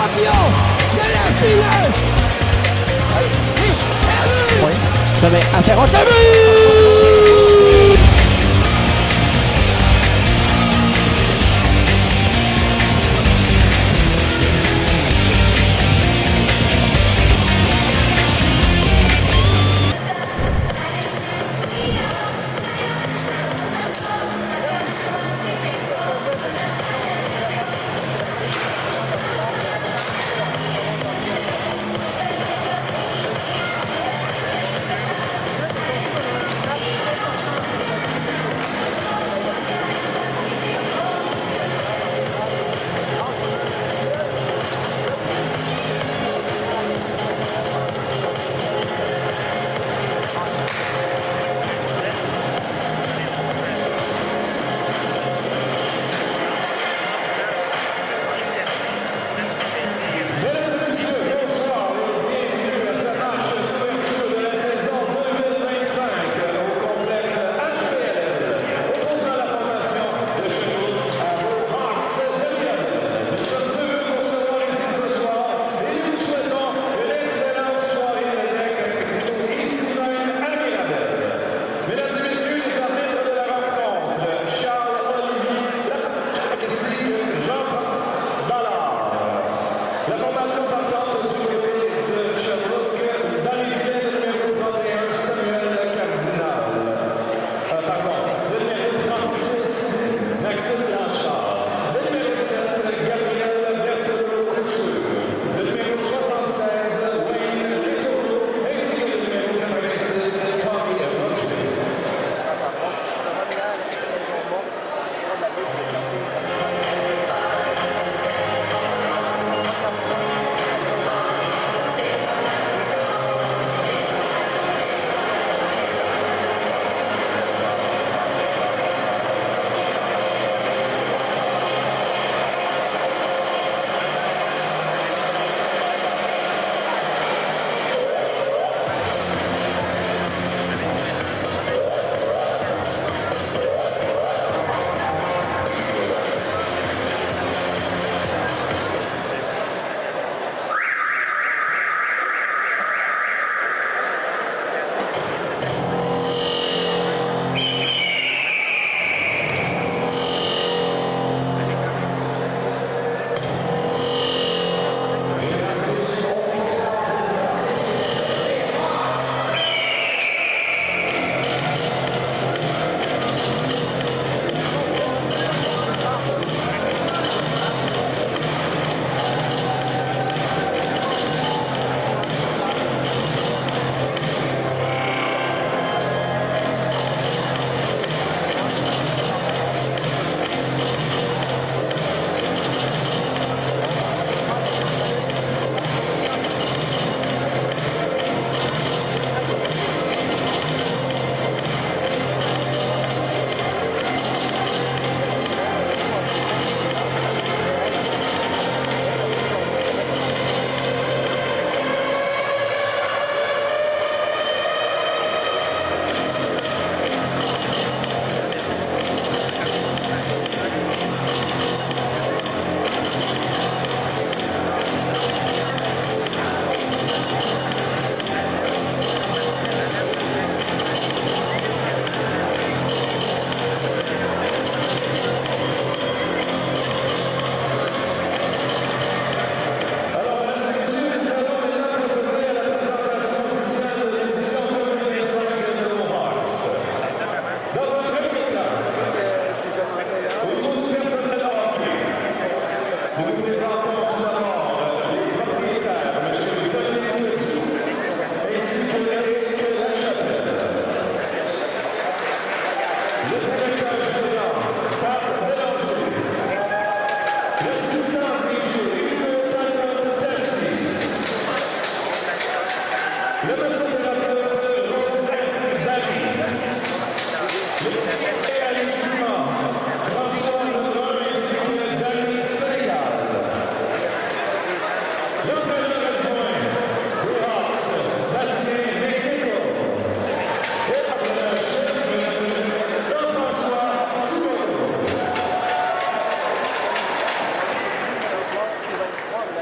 campeón de la final. Se ve hacia José.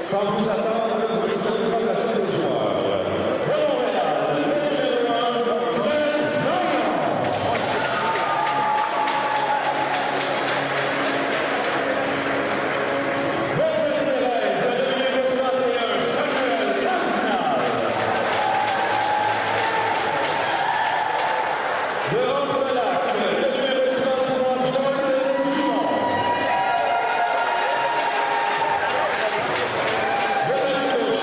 Sans plus attendre, nous serons présentation des joueurs. De Montréal, le numéro 1, Fred Marion. De Sainte-Thérèse, le numéro 31, Samuel Cardinal. De Haute-Lac, le numéro 33, Jordan Dumont. De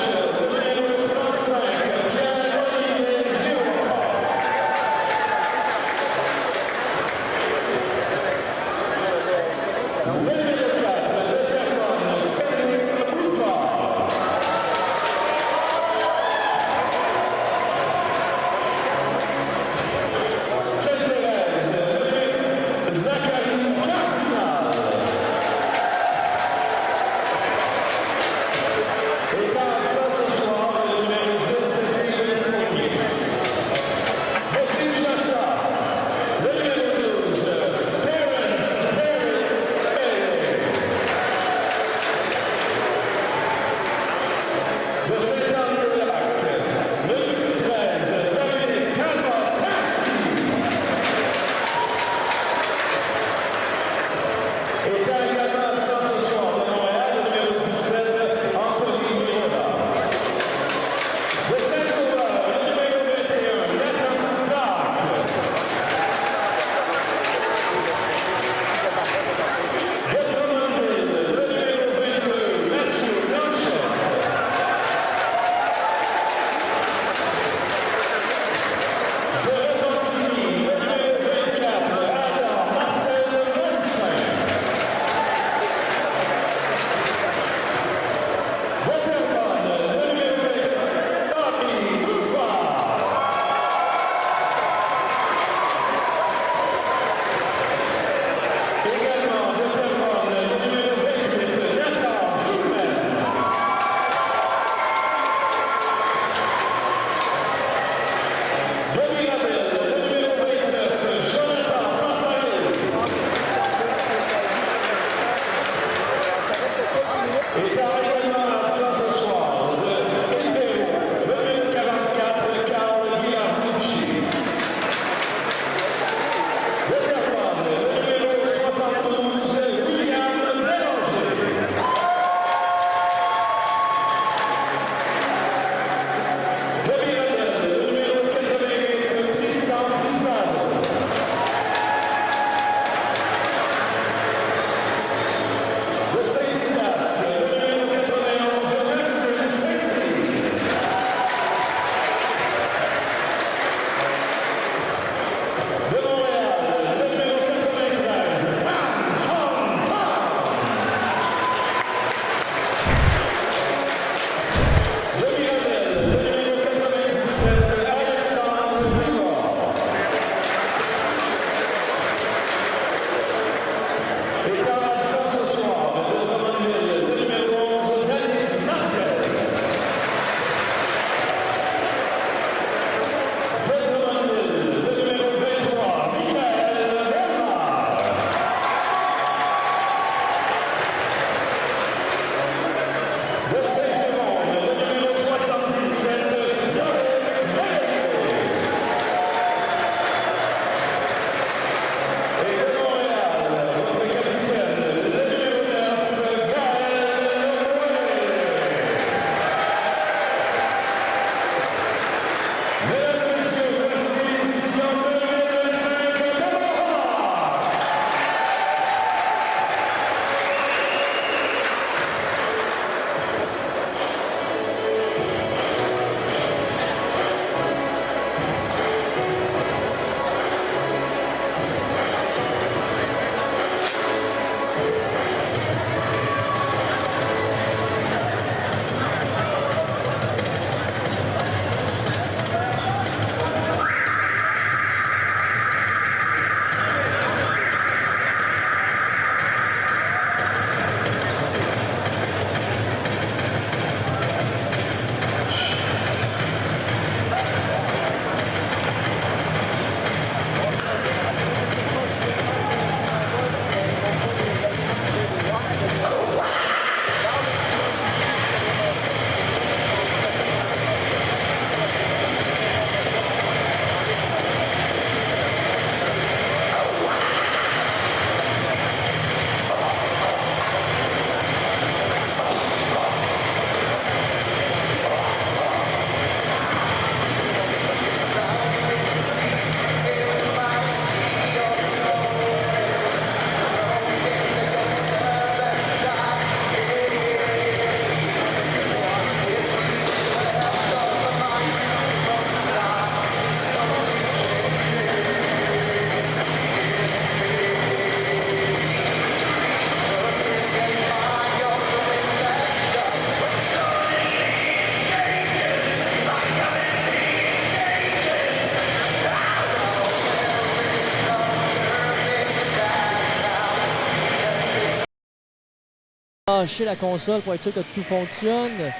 relâcher la console pour être sûr que tout fonctionne.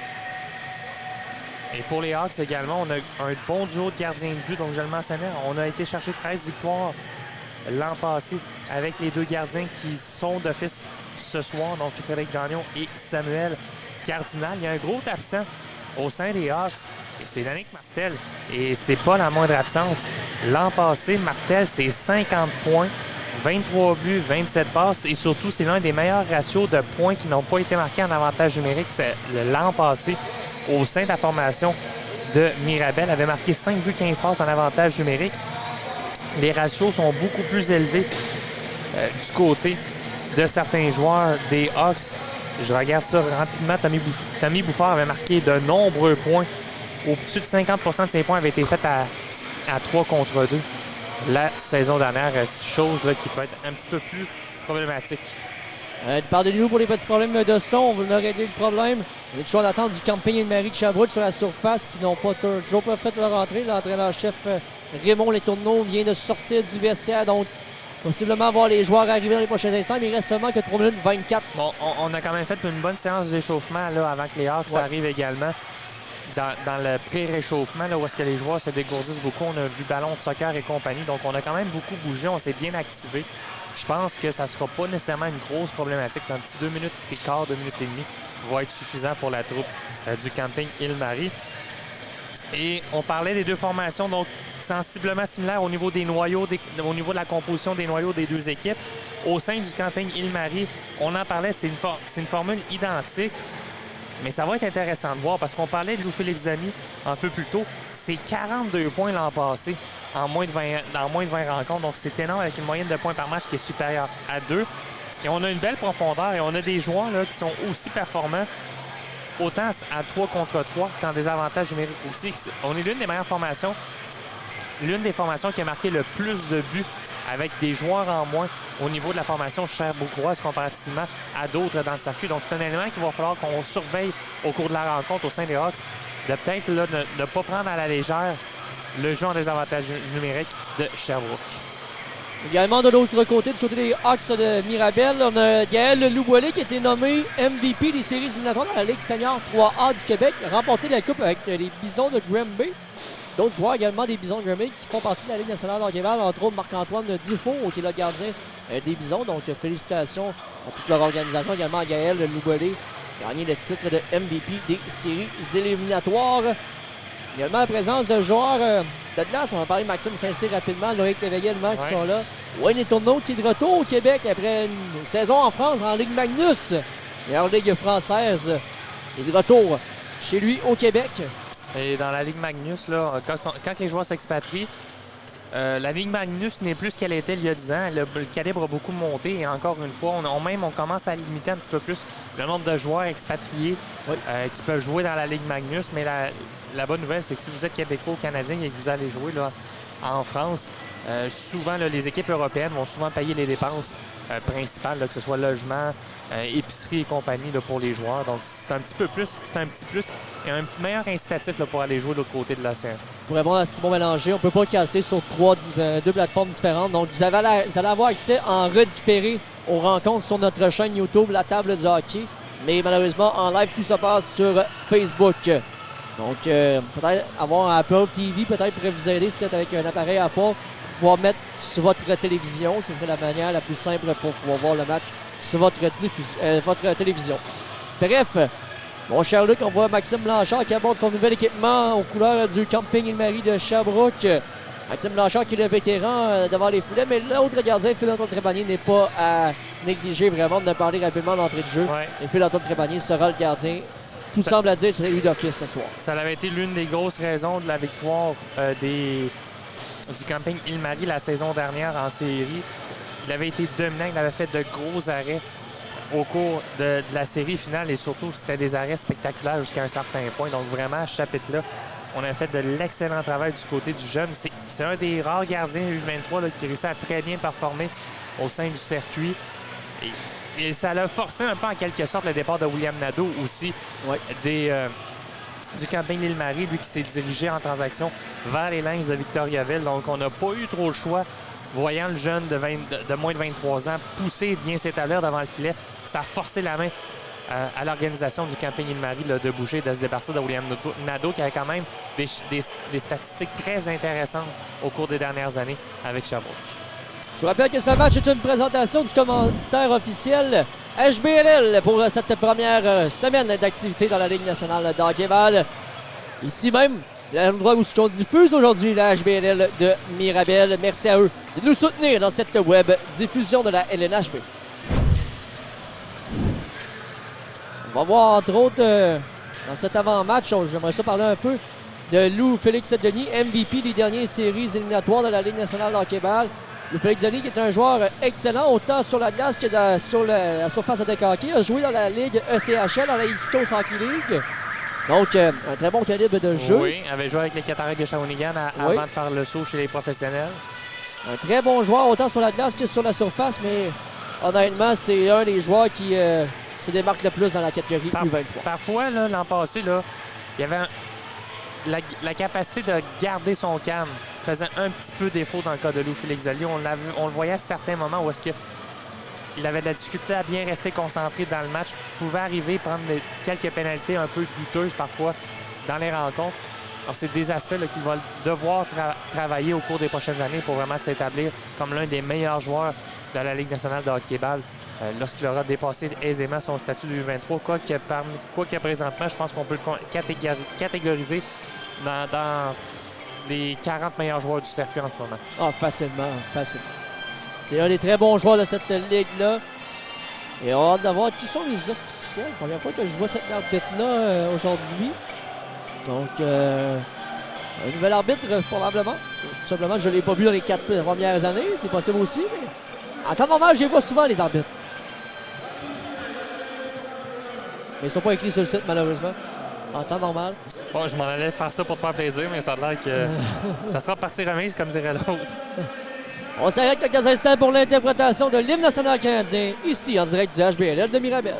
Et pour les Hawks également, on a un bon duo de gardiens de but, donc je le mentionnais. On a été chercher 13 victoires l'an passé avec les 2 gardiens qui sont d'office ce soir, donc Frédéric Gagnon et Samuel Cardinal. Il y a un gros absent au sein des Hawks, et c'est Yannick Martel. Et c'est pas la moindre absence. L'an passé, Martel, c'est 50 points, 23 buts, 27 passes, et surtout, c'est l'un des meilleurs ratios de points qui n'ont pas été marqués en avantage numérique l'an passé. Au sein de la formation de Mirabel, avait marqué 5 buts, 15 passes en avantage numérique. Les ratios sont beaucoup plus élevés du côté de certains joueurs des Hawks. Je regarde ça rapidement. Tommy Bouffard avait marqué de nombreux points. Au-dessus de 50% de ses points avaient été faits à 3 contre 2 la saison dernière. Chose là, qui peut être un petit peu plus problématique. Pardonnez-nous pour les petits problèmes de son, on va régler le problème. On est toujours en attente du camping et Marie de Sherbrooke sur la surface qui n'ont pas toujours pas fait leur entrée. L'entraîneur-chef Raymond Letourneau vient de sortir du vestiaire, donc possiblement voir les joueurs arriver dans les prochains instants, mais il reste seulement que 3 minutes 24. Bon, on a quand même fait une bonne séance d'échauffement là, avant que les Hawks arrivent également. Dans le pré-réchauffement, là, où est-ce que les joueurs se dégourdissent beaucoup, on a vu ballon de soccer et compagnie, donc on a quand même beaucoup bougé, on s'est bien activé. Je pense que ça ne sera pas nécessairement une grosse problématique. Un petit 2 minutes et quart, 2 minutes et demie va être suffisant pour la troupe du camping Île-Marie. Et on parlait des 2 formations, donc sensiblement similaires au niveau des noyaux, au niveau de la composition des noyaux des 2 équipes. Au sein du camping Île-Marie, on en parlait, c'est une formule identique. Mais ça va être intéressant de voir parce qu'on parlait de Louis-Félix Damy un peu plus tôt. C'est 42 points l'an passé en moins de 20 rencontres. Donc, c'est énorme avec une moyenne de points par match qui est supérieure à 2. Et on a une belle profondeur et on a des joueurs là, qui sont aussi performants, autant à 3 contre 3 qu'en désavantage numérique aussi. On est l'une des meilleures formations, l'une des formations qui a marqué le plus de buts avec des joueurs en moins au niveau de la formation Sherbrookeoise comparativement à d'autres dans le circuit. Donc, c'est un élément qu'il va falloir qu'on surveille au cours de la rencontre au sein des Hawks, de peut-être ne pas prendre à la légère le jeu en désavantage numérique de Sherbrooke. Également, de l'autre côté, du côté des Hawks de Mirabel, on a Gaël Louboilé qui a été nommé MVP des séries éliminatoires dans la Ligue senior 3A du Québec. Il a remporté la coupe avec les Bisons de Granby. D'autres joueurs également des Bisons de Granby qui font partie de la Ligue nationale de hockey-ball, entre autres Marc-Antoine Dufault, qui est le gardien des Bisons. Donc, félicitations à toute leur organisation, également à Gaël Louboilé, gagné le titre de MVP des séries éliminatoires. Également la présence de joueurs de glace. On va parler de Maxime Saint-Cyr rapidement, Loïc Léveillé, qui sont là. Wayne Tourneau qui est de retour au Québec après une saison en France en Ligue Magnus, meilleure ligue française. Il est de retour chez lui au Québec. Et dans la Ligue Magnus, là, quand les joueurs s'expatrient, la Ligue Magnus n'est plus ce qu'elle était il y a 10 ans. Le calibre a beaucoup monté et encore une fois, on commence à limiter un petit peu plus le nombre de joueurs expatriés qui peuvent jouer dans la Ligue Magnus. Mais la bonne nouvelle, c'est que si vous êtes Québécois ou Canadien et que vous allez jouer là, en France, souvent là, les équipes européennes vont souvent payer les dépenses principales, là, que ce soit logement, épicerie et compagnie là, pour les joueurs. Donc c'est un petit plus et un meilleur incitatif là, pour aller jouer de l'autre côté de l'océan. Pour répondre à Simon Mélanger, on ne peut pas caster sur 2 plateformes différentes. Donc vous allez avoir accès en redifféré aux rencontres sur notre chaîne YouTube, La Table du Hockey. Mais malheureusement, en live, tout se passe sur Facebook. Donc, peut-être avoir un Apple TV, peut-être pourrait vous aider si c'est avec un appareil Apple, pouvoir mettre sur votre télévision. Ce serait la manière la plus simple pour pouvoir voir le match sur votre télévision. Bref, mon cher Luc, on voit Maxime Blanchard qui aborde son nouvel équipement aux couleurs du camping Île-Marie de Sherbrooke. Maxime Blanchard qui est le vétéran devant les foulées, mais l'autre gardien, Phil-Antoine Trépanier, n'est pas à négliger vraiment de parler rapidement d'entrée de jeu. Et Phil-Antoine Trépanier sera le gardien. Tout semble à dire que c'est lui d'office ce soir. Ça avait été l'une des grosses raisons de la victoire du camping Île-Marie la saison dernière en série. Il avait été dominant, il avait fait de gros arrêts au cours de la série finale et surtout, c'était des arrêts spectaculaires jusqu'à un certain point. Donc vraiment, à ce chapitre-là, on a fait de l'excellent travail du côté du jeune. C'est un des rares gardiens U23 là, qui réussit à très bien performer au sein du circuit. Et ça l'a forcé un peu en quelque sorte le départ de William Nadeau aussi du camping Île-Marie, lui qui s'est dirigé en transaction vers les Lynx de Victoriaville. Donc on n'a pas eu trop le choix, voyant le jeune de moins de 23 ans pousser et bien s'établir devant le filet. Ça a forcé la main à l'organisation du camping Île-Marie de bouger, de se départir de William Nadeau, qui avait quand même des statistiques très intéressantes au cours des dernières années avec Sherbrooke. Je vous rappelle que ce match est une présentation du commanditaire officiel HBLL pour cette première semaine d'activité dans la Ligue nationale de hockey-ball. Ici même, l'endroit où on diffuse aujourd'hui la HBLL de Mirabel. Merci à eux de nous soutenir dans cette web diffusion de la LNHB. On va voir entre autres dans cet avant-match, j'aimerais ça parler un peu de Lou Félix Denis, MVP des dernières séries éliminatoires de la Ligue nationale de hockey-ball. Lou Félix Denis qui est un joueur excellent autant sur la glace que sur la surface de hockey. Il a joué dans la Ligue ECHL, dans la East Coast Hockey League. Donc, un très bon calibre de jeu. Oui, il avait joué avec les Cataractes de Shawinigan avant de faire le saut chez les professionnels. Un très bon joueur autant sur la glace que sur la surface, mais honnêtement, c'est un des joueurs qui se démarque le plus dans la catégorie U23. Parfois, l'an passé, il y avait la capacité de garder son calme faisait un petit peu défaut dans le cas de Lou Félix Denis. On le voyait à certains moments où est-ce que il avait de la difficulté à bien rester concentré dans le match. Il pouvait arriver à prendre quelques pénalités un peu douteuses parfois dans les rencontres. Alors, c'est des aspects qu'il va devoir travailler au cours des prochaines années pour vraiment s'établir comme l'un des meilleurs joueurs de la Ligue nationale de hockey-ball lorsqu'il aura dépassé aisément son statut de U23. Quoique présentement, je pense qu'on peut le catégoriser dans les 40 meilleurs joueurs du circuit en ce moment. Ah, facilement, facilement. C'est un des très bons joueurs de cette ligue-là. Et on a hâte de voir qui sont les officiels. Première fois que je vois cet arbitre-là aujourd'hui. Donc, un nouvel arbitre, probablement. Tout simplement, je ne l'ai pas vu dans les 4 premières années. C'est possible aussi. Mais en temps normal, je les vois souvent, les arbitres. Mais ils ne sont pas écrits sur le site, malheureusement. En temps normal. Bon, je m'en allais faire ça pour te faire plaisir, mais ça a l'air que ça sera partie remise, comme dirait l'autre. On s'arrête quelques instants pour l'interprétation de l'hymne national canadien, ici en direct du HBLL de Mirabel.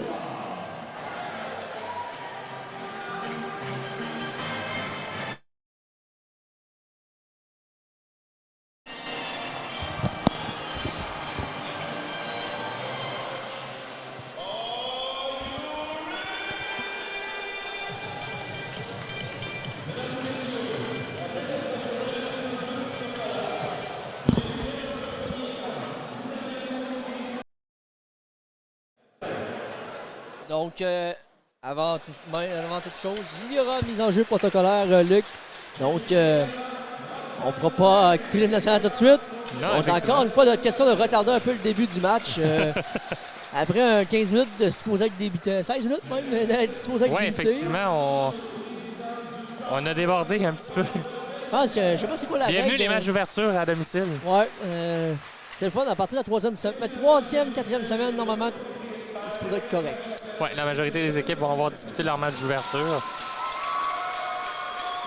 Donc, avant toute chose, il y aura une mise en jeu protocolaire, Luc. Donc, on ne pourra pas écouter l'hymne national tout de suite. Non, Donc, encore une fois, la question de retarder un peu le début du match. Après 15 minutes de supposé que débuter, 16 minutes même, d'être supposé que oui, débuter. effectivement, on a débordé un petit peu. Je pense que, je sais pas c'est quoi la règle. Bienvenue les matchs d'ouverture à domicile. Ouais, c'est le fun à partir de la 3e semaine. 3e, 4e semaine, normalement, c'est supposé être correct. Oui, la majorité des équipes vont avoir disputé leur match d'ouverture.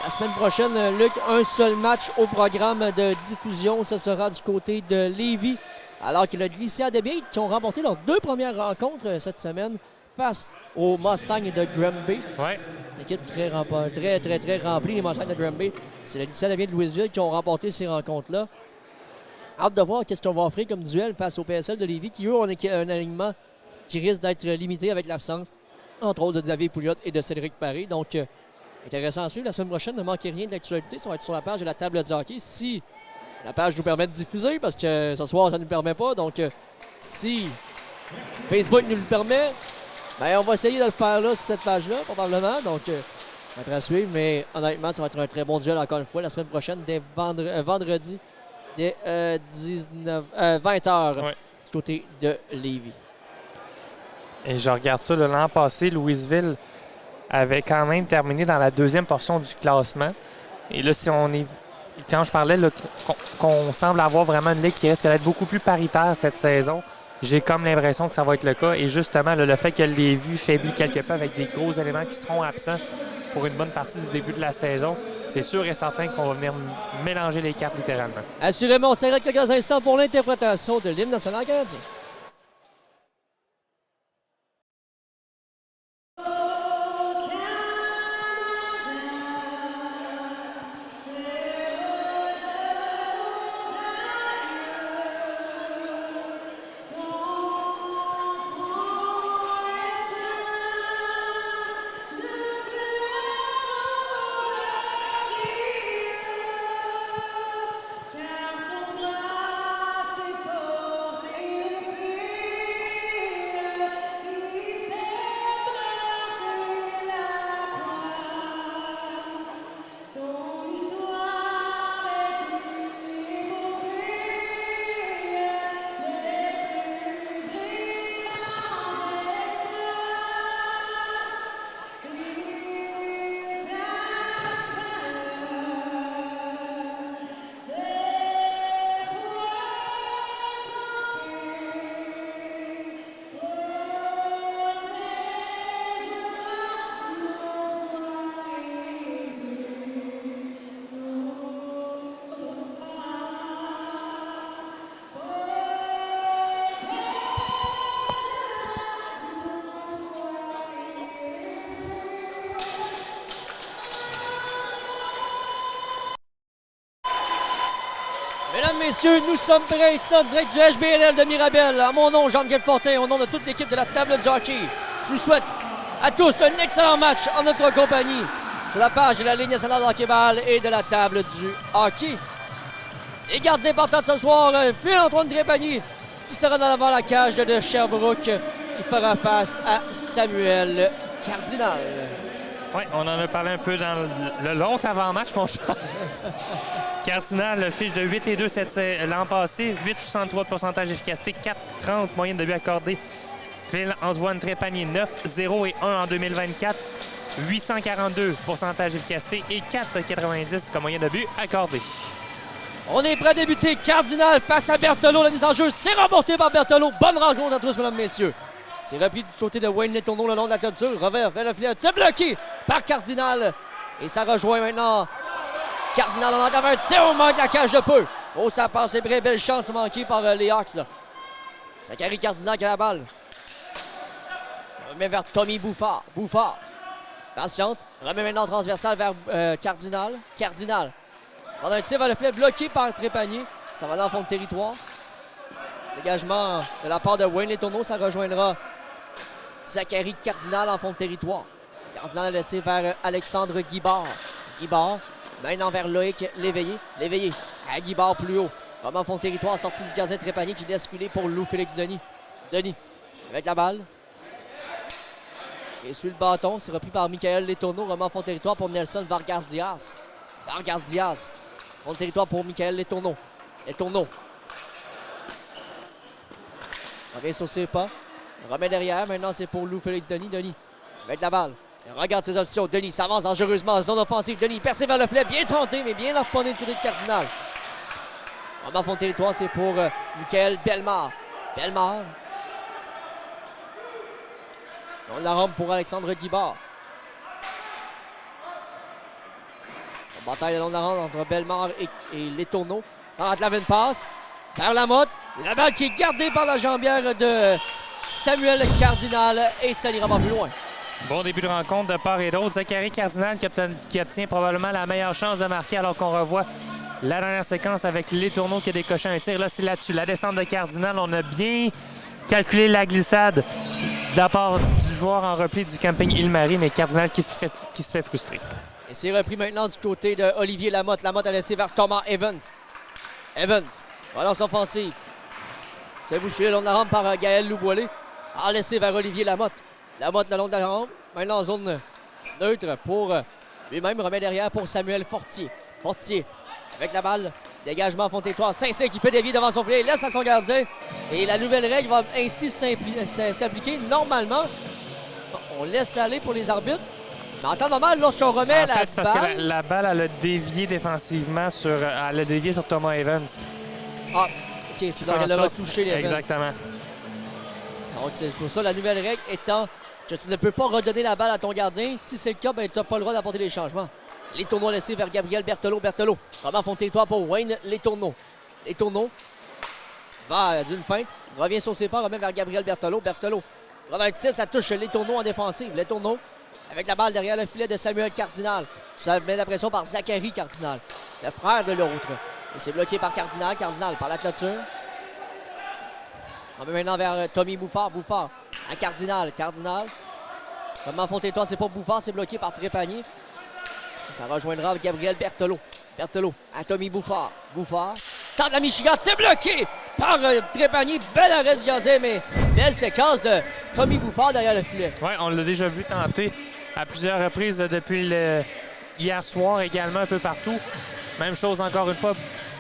La semaine prochaine, Luc, un seul match au programme de diffusion. Ce sera du côté de Lévis. Alors que le Lycéa de Bièvre, qui ont remporté leurs 2 premières rencontres cette semaine face aux Mustangs de Granby. Ouais. Une équipe très remplie, les Mustangs de Granby. C'est le Lycéa de Bièvre de Louisville qui ont remporté ces rencontres-là. Hâte de voir qu'est-ce qu'on va offrir comme duel face au PSL de Lévis, qui eux ont un alignement qui risque d'être limité avec l'absence, entre autres, de David Pouliot et de Cédric Paré. Donc, intéressant à suivre. La semaine prochaine, ne manquez rien de l'actualité. Ça va être sur la page de la table du hockey. Si la page nous permet de diffuser, parce que ce soir, ça ne nous permet pas. Donc, si Facebook nous le permet, ben, on va essayer de le faire là, sur cette page-là, probablement. Donc, ça va être à suivre. Mais honnêtement, ça va être un très bon duel, encore une fois, la semaine prochaine, dès vendredi, dès 20h, Ouais. du côté de Lévis. Et je regarde ça, l'an passé, Louisville avait quand même terminé dans la 2e portion du classement. Et là, quand je parlais qu'on semble avoir vraiment une ligue qui risque d'être beaucoup plus paritaire cette saison, j'ai comme l'impression que ça va être le cas. Et justement, le fait que Lévis faiblit quelque peu avec des gros éléments qui seront absents pour une bonne partie du début de la saison, c'est sûr et certain qu'on va venir mélanger les cartes littéralement. Assurément, on s'arrête quelques instants pour l'interprétation de l'hymne national canadien. Mesdames, messieurs, nous sommes prêts ici en direct du HBLL de Mirabel. À mon nom, Jean-Michel Fortin, au nom de toute l'équipe de la table du hockey. Je vous souhaite à tous un excellent match en notre compagnie sur la page de la Ligue nationale de hockey-ball et de la table du hockey. Les gardiens partants de ce soir, Phil-Antoine Trépanier, qui sera dans l'avant la cage de Sherbrooke. Il fera face à Samuel Cardinal. Oui, on en a parlé un peu dans le long avant-match, mon cher. Cardinal fiche de 8-2 l'an passé, 8,63 de pourcentage d'efficacité, 4,30 moyenne de but accordé. Phil-Antoine Trépanier, 9-0 et 1 en 2024, 842 pourcentage d'efficacité et 4,90 comme moyenne de but accordé. On est prêt à débuter. Cardinal face à Berthelot. La mise en jeu, c'est remporté par Berthelot. Bonne rencontre à tous, mesdames, messieurs. C'est repris du côté de Wayne Letourneau le long de la clôture. Revers vers le filet. C'est bloqué par Cardinal. Et ça rejoint maintenant Cardinal. On entame un tir au manque la cage de peu. Oh, ça passe, c'est vrai. Belle chance manquée par les Hawks. Zachary Cardinal qui a la balle. On remet vers Tommy Bouffard. Bouffard. Patiente. Remet maintenant transversal vers Cardinal. Cardinal. On a un tir vers le filet bloqué par Trépanier. Ça va dans le fond de territoire. Dégagement de la part de Wayne Letourneau. Ça rejoindra Zachary Cardinal en fond de territoire. Cardinal laissé vers Alexandre Guibard. Guibard, maintenant vers Loïc Léveillé. Léveillé à Guibard plus haut. Vraiment en fond de territoire, sortie du gardien Trépanier qui laisse filer pour Lou-Félix Denis. Denis avec la balle. Et sur le bâton, c'est repris par Michael Letourneau. Vraiment en fond de territoire pour Nelson Vargas-Diaz. Vargas-Diaz. Fond de territoire pour Michael Letourneau. Letourneau. Revient sur ses pas. Remet derrière. Maintenant, c'est pour Lou-Félix Denis. Denis avec la balle. Il regarde ses options. Denis s'avance dangereusement en zone offensive. Denis percé vers le filet. Bien tenté, mais bien harponné du côté de Cardinal. En fond de territoire, c'est pour Michael Bellemare. Bellemare. On la rampe pour Alexandre Guibard. Bataille le long de la ronde entre Bellemare et Letourneau. Entre la passe vers Lamotte. La balle qui est gardée par la jambière de Samuel Cardinal et ça n'ira pas plus loin. Bon début de rencontre de part et d'autre. Zachary Cardinal qui obtient probablement la meilleure chance de marquer alors qu'on revoit la dernière séquence avec Letourneau qui a décoché un tir. Là, c'est là-dessus. La descente de Cardinal, on a bien calculé la glissade de la part du joueur en repli du camping Île-Marie, mais Cardinal qui se fait frustrer. Et c'est repris maintenant du côté de Olivier Lamotte. Lamotte a laissé vers Thomas Evans. Evans, relance offensive. C'est bouché le long de la rampe par Gaël Louboilé. A laissé vers Olivier Lamotte. Lamotte le long de la rampe. Maintenant en zone neutre pour lui-même. Remet derrière pour Samuel Fortier. Fortier avec la balle. Dégagement fond de territoire. Saint-Cyr qui peut dévier devant son filet. Il laisse à son gardien. Et la nouvelle règle va ainsi s'appliquer. Normalement, on laisse aller pour les arbitres. Mais en temps normal, lorsqu'on remet en fait, c'est parce balle... que la balle, elle a dévié défensivement elle a dévié sur Thomas Evans. Ah, OK, c'est donc elle a retouché les Evans. Exactement. Donc, c'est pour ça, la nouvelle règle étant que tu ne peux pas redonner la balle à ton gardien. Si c'est le cas, ben, tu n'as pas le droit d'apporter des changements. Letourneau laissé vers Gabriel Berthelot. Berthelot, vraiment fond de territoire pour Wayne Letourneau. Letourneau va d'une feinte, revient sur ses pas, remet vers Gabriel Berthelot. Berthelot, pendant un tir, ça touche Letourneau en défensive. Letourneau avec la balle derrière le filet de Samuel Cardinal. Ça met la pression par Zachary Cardinal, le frère de l'autre. Et c'est bloqué par Cardinal. Cardinal par la clôture. On met maintenant vers Tommy Bouffard. Bouffard à Cardinal. Cardinal. Comment fond territoire, c'est pas Bouffard, c'est bloqué par Trépanier. Ça rejoindra Gabriel Berthelot. Berthelot à Tommy Bouffard. Bouffard tente la Michigan, c'est bloqué par Trépanier. Bel arrêt du gardien, mais belle séquence de Tommy Bouffard derrière le filet. Oui, on l'a déjà vu tenter à plusieurs reprises depuis hier soir également un peu partout. Même chose encore une fois,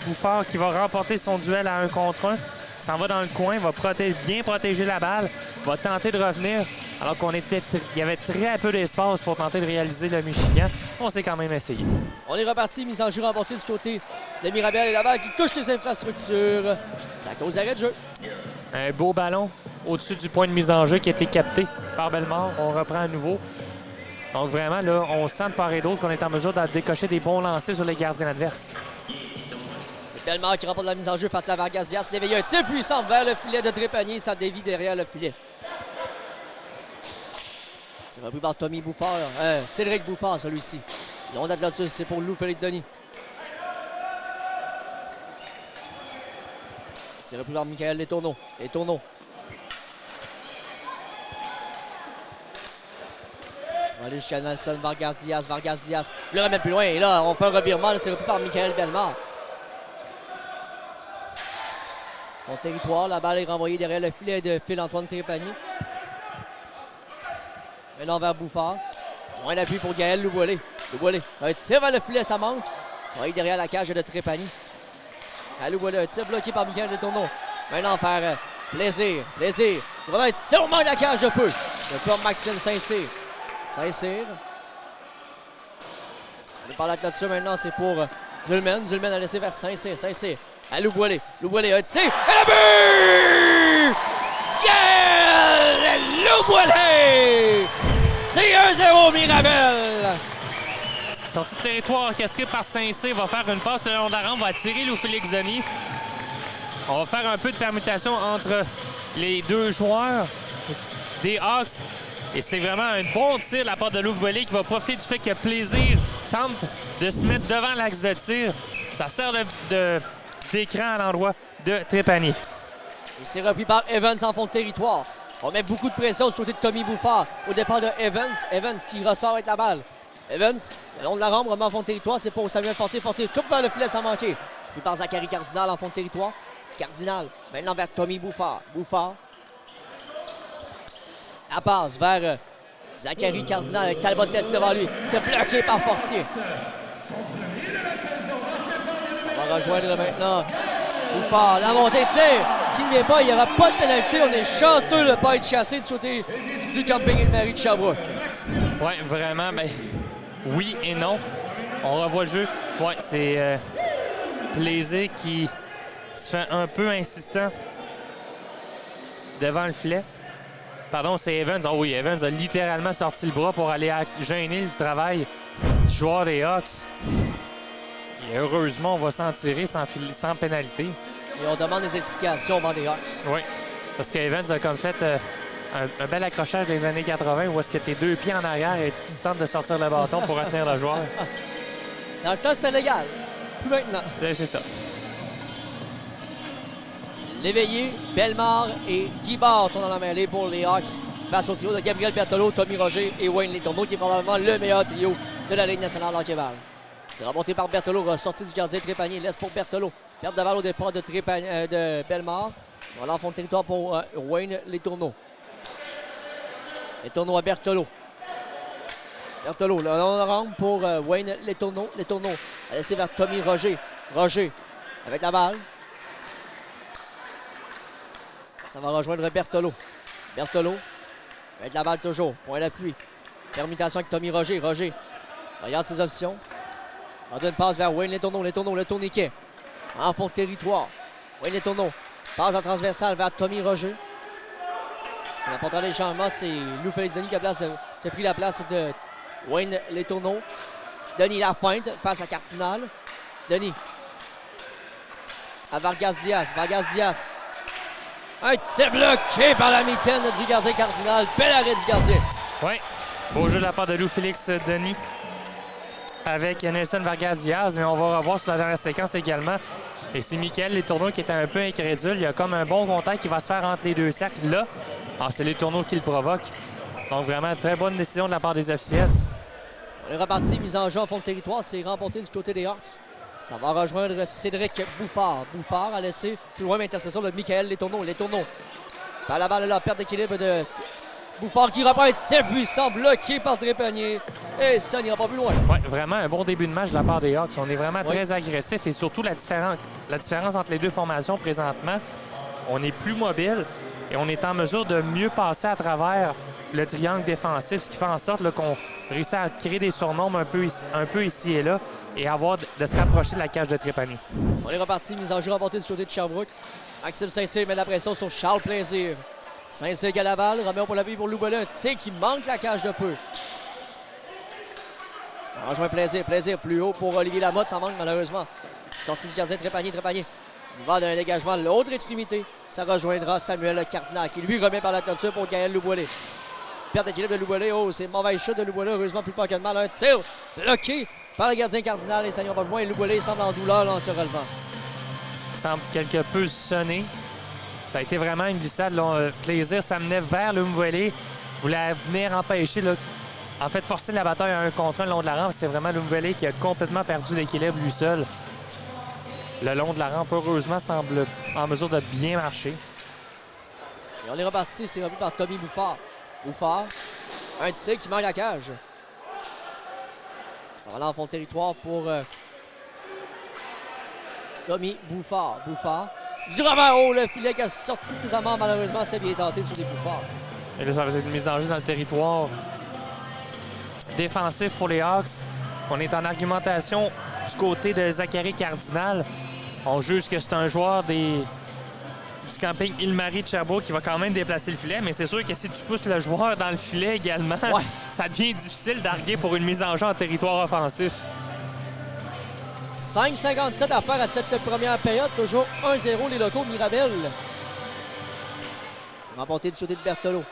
Bouffard qui va remporter son duel à 1 contre 1. S'en va dans le coin, va bien protéger la balle, va tenter de revenir alors qu'il y avait très peu d'espace pour tenter de réaliser le Michigan. On s'est quand même essayé. On est reparti, mise en jeu remportée du côté de Mirabel et la balle qui touche les infrastructures. Ça cause arrêt de jeu. Un beau ballon au-dessus du point de mise en jeu qui a été capté par Bellemare. On reprend à nouveau. Donc vraiment, là, on sent de part et d'autre qu'on est en mesure de décocher des bons lancers sur les gardiens adverses. C'est Bellemare qui remporte la mise en jeu face à Vargas Diaz. L'éveillé un tir puissant vers le filet de Trépanier. Ça dévie derrière le filet. C'est repris par Tommy Bouffard. Cédric Bouffard, celui-ci. Long de la clôture, c'est pour Lou-Félix Denis. C'est repris par Michael Letourneau. Letourneau. On va aller jusqu'à Nelson Vargas Diaz. Vargas Diaz. Le remet plus loin. Et là, on fait un revirement. C'est repris par Michael Bellemare. Son territoire. La balle est renvoyée derrière le filet de Phil-Antoine Trépanier. Maintenant vers Bouffard. Moins d'appui pour Gaël Louboulé. Louboulé. Un tir vers le filet, ça manque. On va aller derrière la cage de Trépanier. Louboulé, un tir bloqué par Michael Letourneau. Maintenant faire plaisir. Plaisir. Il va un tir au manque de la cage de peu. C'est pour Maxime Saint-Cyr. Saint-Cyr. Par la clôture maintenant, c'est pour Zulman. Zulman a laissé vers Saint-Cyr. Saint-Cyr. À Louboulé. Louboulé, un tir. Et le but! Gaël Louboulé! C'est 1-0 Mirabel! Sortie de territoire orchestrée par Saint-Cyr. Va faire une passe le long de la rampe. Va tirer Louis-Félix Denis. On va faire un peu de permutation entre les deux joueurs des Hawks. Et c'est vraiment un bon tir de la part de Louvolet qui va profiter du fait que Plaisir tente de se mettre devant l'axe de tir. Ça sert d'écran à l'endroit de Trépanier. Il s'est repris par Evans en fond de territoire. On met beaucoup de pression du côté de Tommy Bouffard au départ de Evans. Evans qui ressort avec la balle. Evans, le long de la rampe, remet en fond de territoire. C'est pour Samuel Fortier. Fortier tout vers le filet sans manquer. Puis par Zachary Cardinal en fond de territoire. Cardinal, maintenant vers Tommy Bouffard. Bouffard. La passe vers Zachary Cardinal avec Talbot Tessie devant lui. C'est bloqué par Fortier. Ça va rejoindre maintenant Bouffard. La montée de tir qui ne vient pas. Il n'y aura pas de pénalité. On est chanceux de ne pas être chassé du côté du camping et de Marie de Sherbrooke. Oui, vraiment. Mais oui et non. On revoit le jeu. Oui, c'est Plaisir qui se fait un peu insistant devant le filet. Pardon, c'est Evans. Oh oui, Evans a littéralement sorti le bras pour aller gêner le travail du joueur des Hawks. Et heureusement, on va s'en tirer sans pénalité. Et on demande des explications dans les Hawks. Oui, parce qu'Evans a comme fait un bel accrochage des années 80 où est-ce que tes deux pieds en arrière et tu tentes de sortir le bâton pour retenir le joueur. Dans le temps, c'était légal. Plus maintenant. C'est ça. Léveillé, Bellemare et Guy Barre sont dans la mêlée pour les Hawks face au trio de Gabriel Berthelot, Tommy Roger et Wayne Letourneau, qui est probablement le meilleur trio de la Ligue nationale d'hockey-ball. C'est remonté par Berthelot, ressorti du gardien Trépanier, laisse pour Berthelot. Perte de balle au départ de Bellemare. Voilà en fond de territoire pour Wayne Letourneau. Letourneau à Berthelot. Berthelot, le long de la rampe pour Wayne Letourneau. Letourneau a laissé vers Tommy Roger. Roger avec la balle. Ça va rejoindre Berthelot. Berthelot avec la balle toujours. Point d'appui. Permutation avec Tommy Roger. Roger regarde ses options. On donne une passe vers Wayne Letourneau. Letourneau, le tourniquet. En fond de territoire. Wayne Letourneau. Passe en transversale vers Tommy Roger. L'important des changements, c'est Louis-Félix Denis qui a pris la place de Wayne Letourneau. Denis la feinte face à Cardinal. Denis. À Vargas Diaz. Vargas Diaz. Un tir bloqué par la mitaine du gardien Cardinal. Bel arrêt du gardien. Oui, beau jeu de la part de Louis-Félix Denis avec Nelson Vargas Diaz. Mais on va revoir sur la dernière séquence également. Et c'est Michael Letourneau qui était un peu incrédule. Il y a comme un bon contact qui va se faire entre les deux cercles là. Alors, c'est Letourneau qui le provoque. Donc vraiment, très bonne décision de la part des officiels. On est reparti, mise en jeu en fond de territoire. C'est remporté du côté des Hawks. Ça va rejoindre Cédric Bouffard. Bouffard a laissé plus loin l'intercession de Michael Letourneau. Letourneau. Par la balle, la perte d'équilibre de Bouffard qui reprend un tir puissant bloqué par Trépanier. Et ça n'ira pas plus loin. Oui, vraiment un bon début de match de la part des Hawks. On est vraiment très agressif et surtout la différence entre les deux formations présentement. On est plus mobile et on est en mesure de mieux passer à travers le triangle défensif, ce qui fait en sorte qu'on réussit à créer des surnombres un peu ici et là et de se rapprocher de la cage de Trépanier. On est reparti, mise en jeu remportée du côté de Sherbrooke. Maxime Saint-Cyr met la pression sur Charles Plaisir. Saint-Cyr qui a la balle, remet pour l'appui pour Louboulin. Un tir qui manque la cage de peu. On rejoint Plaisir, Plaisir plus haut pour Olivier Lamotte, ça manque malheureusement. Sortie du gardien Trépanier, Trépanier. Il va d'un dégagement à l'autre extrémité. Ça rejoindra Samuel Cardinal qui lui remet par la clôture pour Gaël Louboulé. Perte d'équilibre de Louboulé. Oh, c'est mauvaise chute de Louboulé. Heureusement, plus pas que de mal. Un tir bloqué par le gardien Cardinal et ça n'ira pas loin. Et Louboulé semble en douleur là, en se relevant. semble quelque peu sonner. Ça a été vraiment une glissade. Là, Plaisir s'amenait vers le Lumwele. Voulait venir empêcher, là, en fait, forcer la bataille à 1 contre 1 le long de la rampe. C'est vraiment Lumwele qui a complètement perdu l'équilibre lui seul. Le long de la rampe, heureusement, semble en mesure de bien marcher. Et on est reparti, c'est repris par Tommy Bouffard. Bouffard, un tir qui manque la cage. Ça va aller en fond de territoire pour Tommy Bouffard. Bouffard, du revers haut, le filet qui a sorti de ses amants. Malheureusement, c'était bien tenté sur les Bouffards. Et là, ça va être une mise en jeu dans le territoire défensif pour les Hawks. On est en argumentation du côté de Zachary Cardinal. On juge que c'est un joueur du camping Île-Marie de Sherbrooke qui va quand même déplacer le filet, mais c'est sûr que si tu pousses le joueur dans le filet également, ouais, ça devient difficile d'arguer pour une mise en jeu en territoire offensif. 5,57 à faire à cette première période. Toujours 1-0 les locaux de Mirabel. C'est remporté du côté de Berthelot.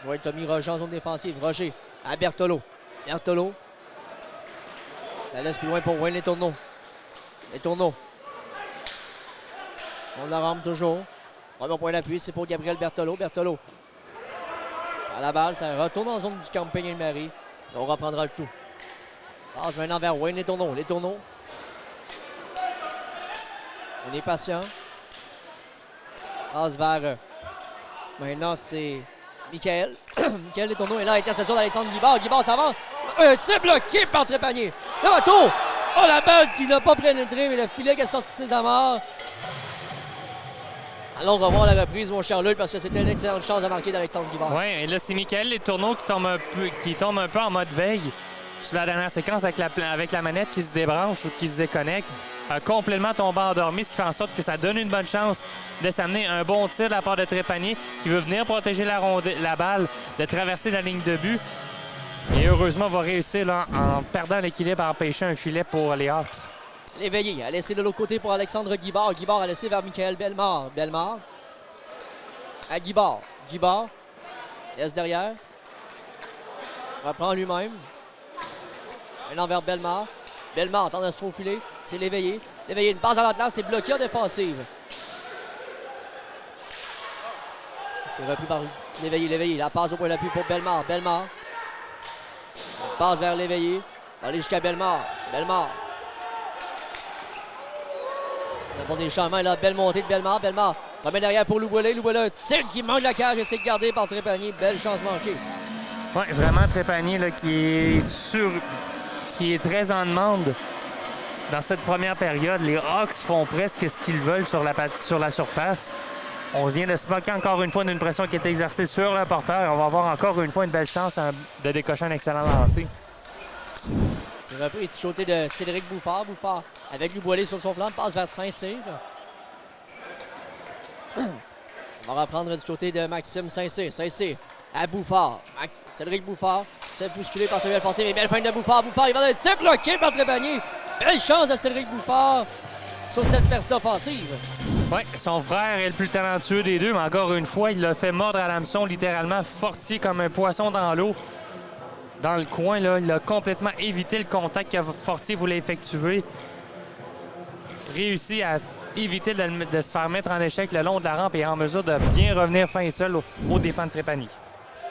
Joueur Tommy Roger en zone défensive. Roger à Berthelot. Berthelot. Ça laisse plus loin pour Wayne Letourneau. Letourneau. On la rampe toujours. Premier point d'appui, c'est pour Gabriel Berthelot. Berthelot. À la balle, ça retourne en zone du camping Île-Marie. On reprendra le tout. Passe maintenant vers Wayne Letourneau. Letourneau. On est patient. Passe vers... maintenant, c'est Michael. Michael Letourneau est là. Interception d'Alexandre Guibard. Guibard s'avance. Un tir bloqué par Trépanier. Le retour. Oh, la balle qui n'a pas pénétré, mais le filet qui a sorti ses amarres. Allons revoir la reprise, mon cher Luc, parce que c'était une excellente chance de marquer d'Alexandre Guibard. Oui, et là, c'est Michael Letourneau qui tombe un peu en mode veille sur la dernière séquence avec la manette qui se débranche ou qui se déconnecte. A complètement tombé endormi, ce qui fait en sorte que ça donne une bonne chance de s'amener un bon tir de la part de Trépanier qui veut venir protéger la balle, de traverser la ligne de but. Et heureusement, va réussir là, en perdant l'équilibre à empêcher un filet pour les Hawks. L'éveillé a laissé de l'autre côté pour Alexandre Guibard. Guibard a laissé vers Michael Bellemare. Bellemare à Guibard. Guibard laisse derrière. Reprend lui-même. Maintenant vers Bellemare. Bellemare tente de se faufiler. C'est l'éveillé. L'éveillé, une passe à l'attelage, c'est bloqué en défensive. C'est repris par l'éveillé. L'éveillé, la passe au point d'appui pour Bellemare. Bellemare. Passe vers l'éveillé. Aller jusqu'à Bellemare. Bellemare. Pour des changements, là, belle montée de Bellemare. Bellemare remet derrière pour Lumwele. Lumwele, tir qui manque la cage et c'est gardé par Trépanier. Belle chance manquée. Oui, vraiment Trépanier là, qui est très en demande dans cette première période. Les Hawks font presque ce qu'ils veulent sur la surface. On vient de se moquer encore une fois d'une pression qui est exercée sur le porteur. On va avoir encore une fois une belle chance de décocher un excellent lancer. C'est repris du côté de Cédric Bouffard. Bouffard avec Lumwele sur son flanc, passe vers Saint-Cyr. On va reprendre du côté de Maxime Saint-Cyr. Saint-Cyr à Bouffard. Cédric Bouffard s'est bousculé par Samuel Fortier, mais belle fin de Bouffard. Bouffard, il va être bloqué par Trépanier. Belle chance à Cédric Bouffard sur cette percée offensive. Oui, son frère est le plus talentueux des deux, mais encore une fois, il l'a fait mordre à l'hameçon, littéralement Fortier comme un poisson dans l'eau. Dans le coin, là, il a complètement évité le contact que Fortier voulait effectuer. Réussi à éviter de se faire mettre en échec le long de la rampe et en mesure de bien revenir fin seul aux dépens de Trépanier.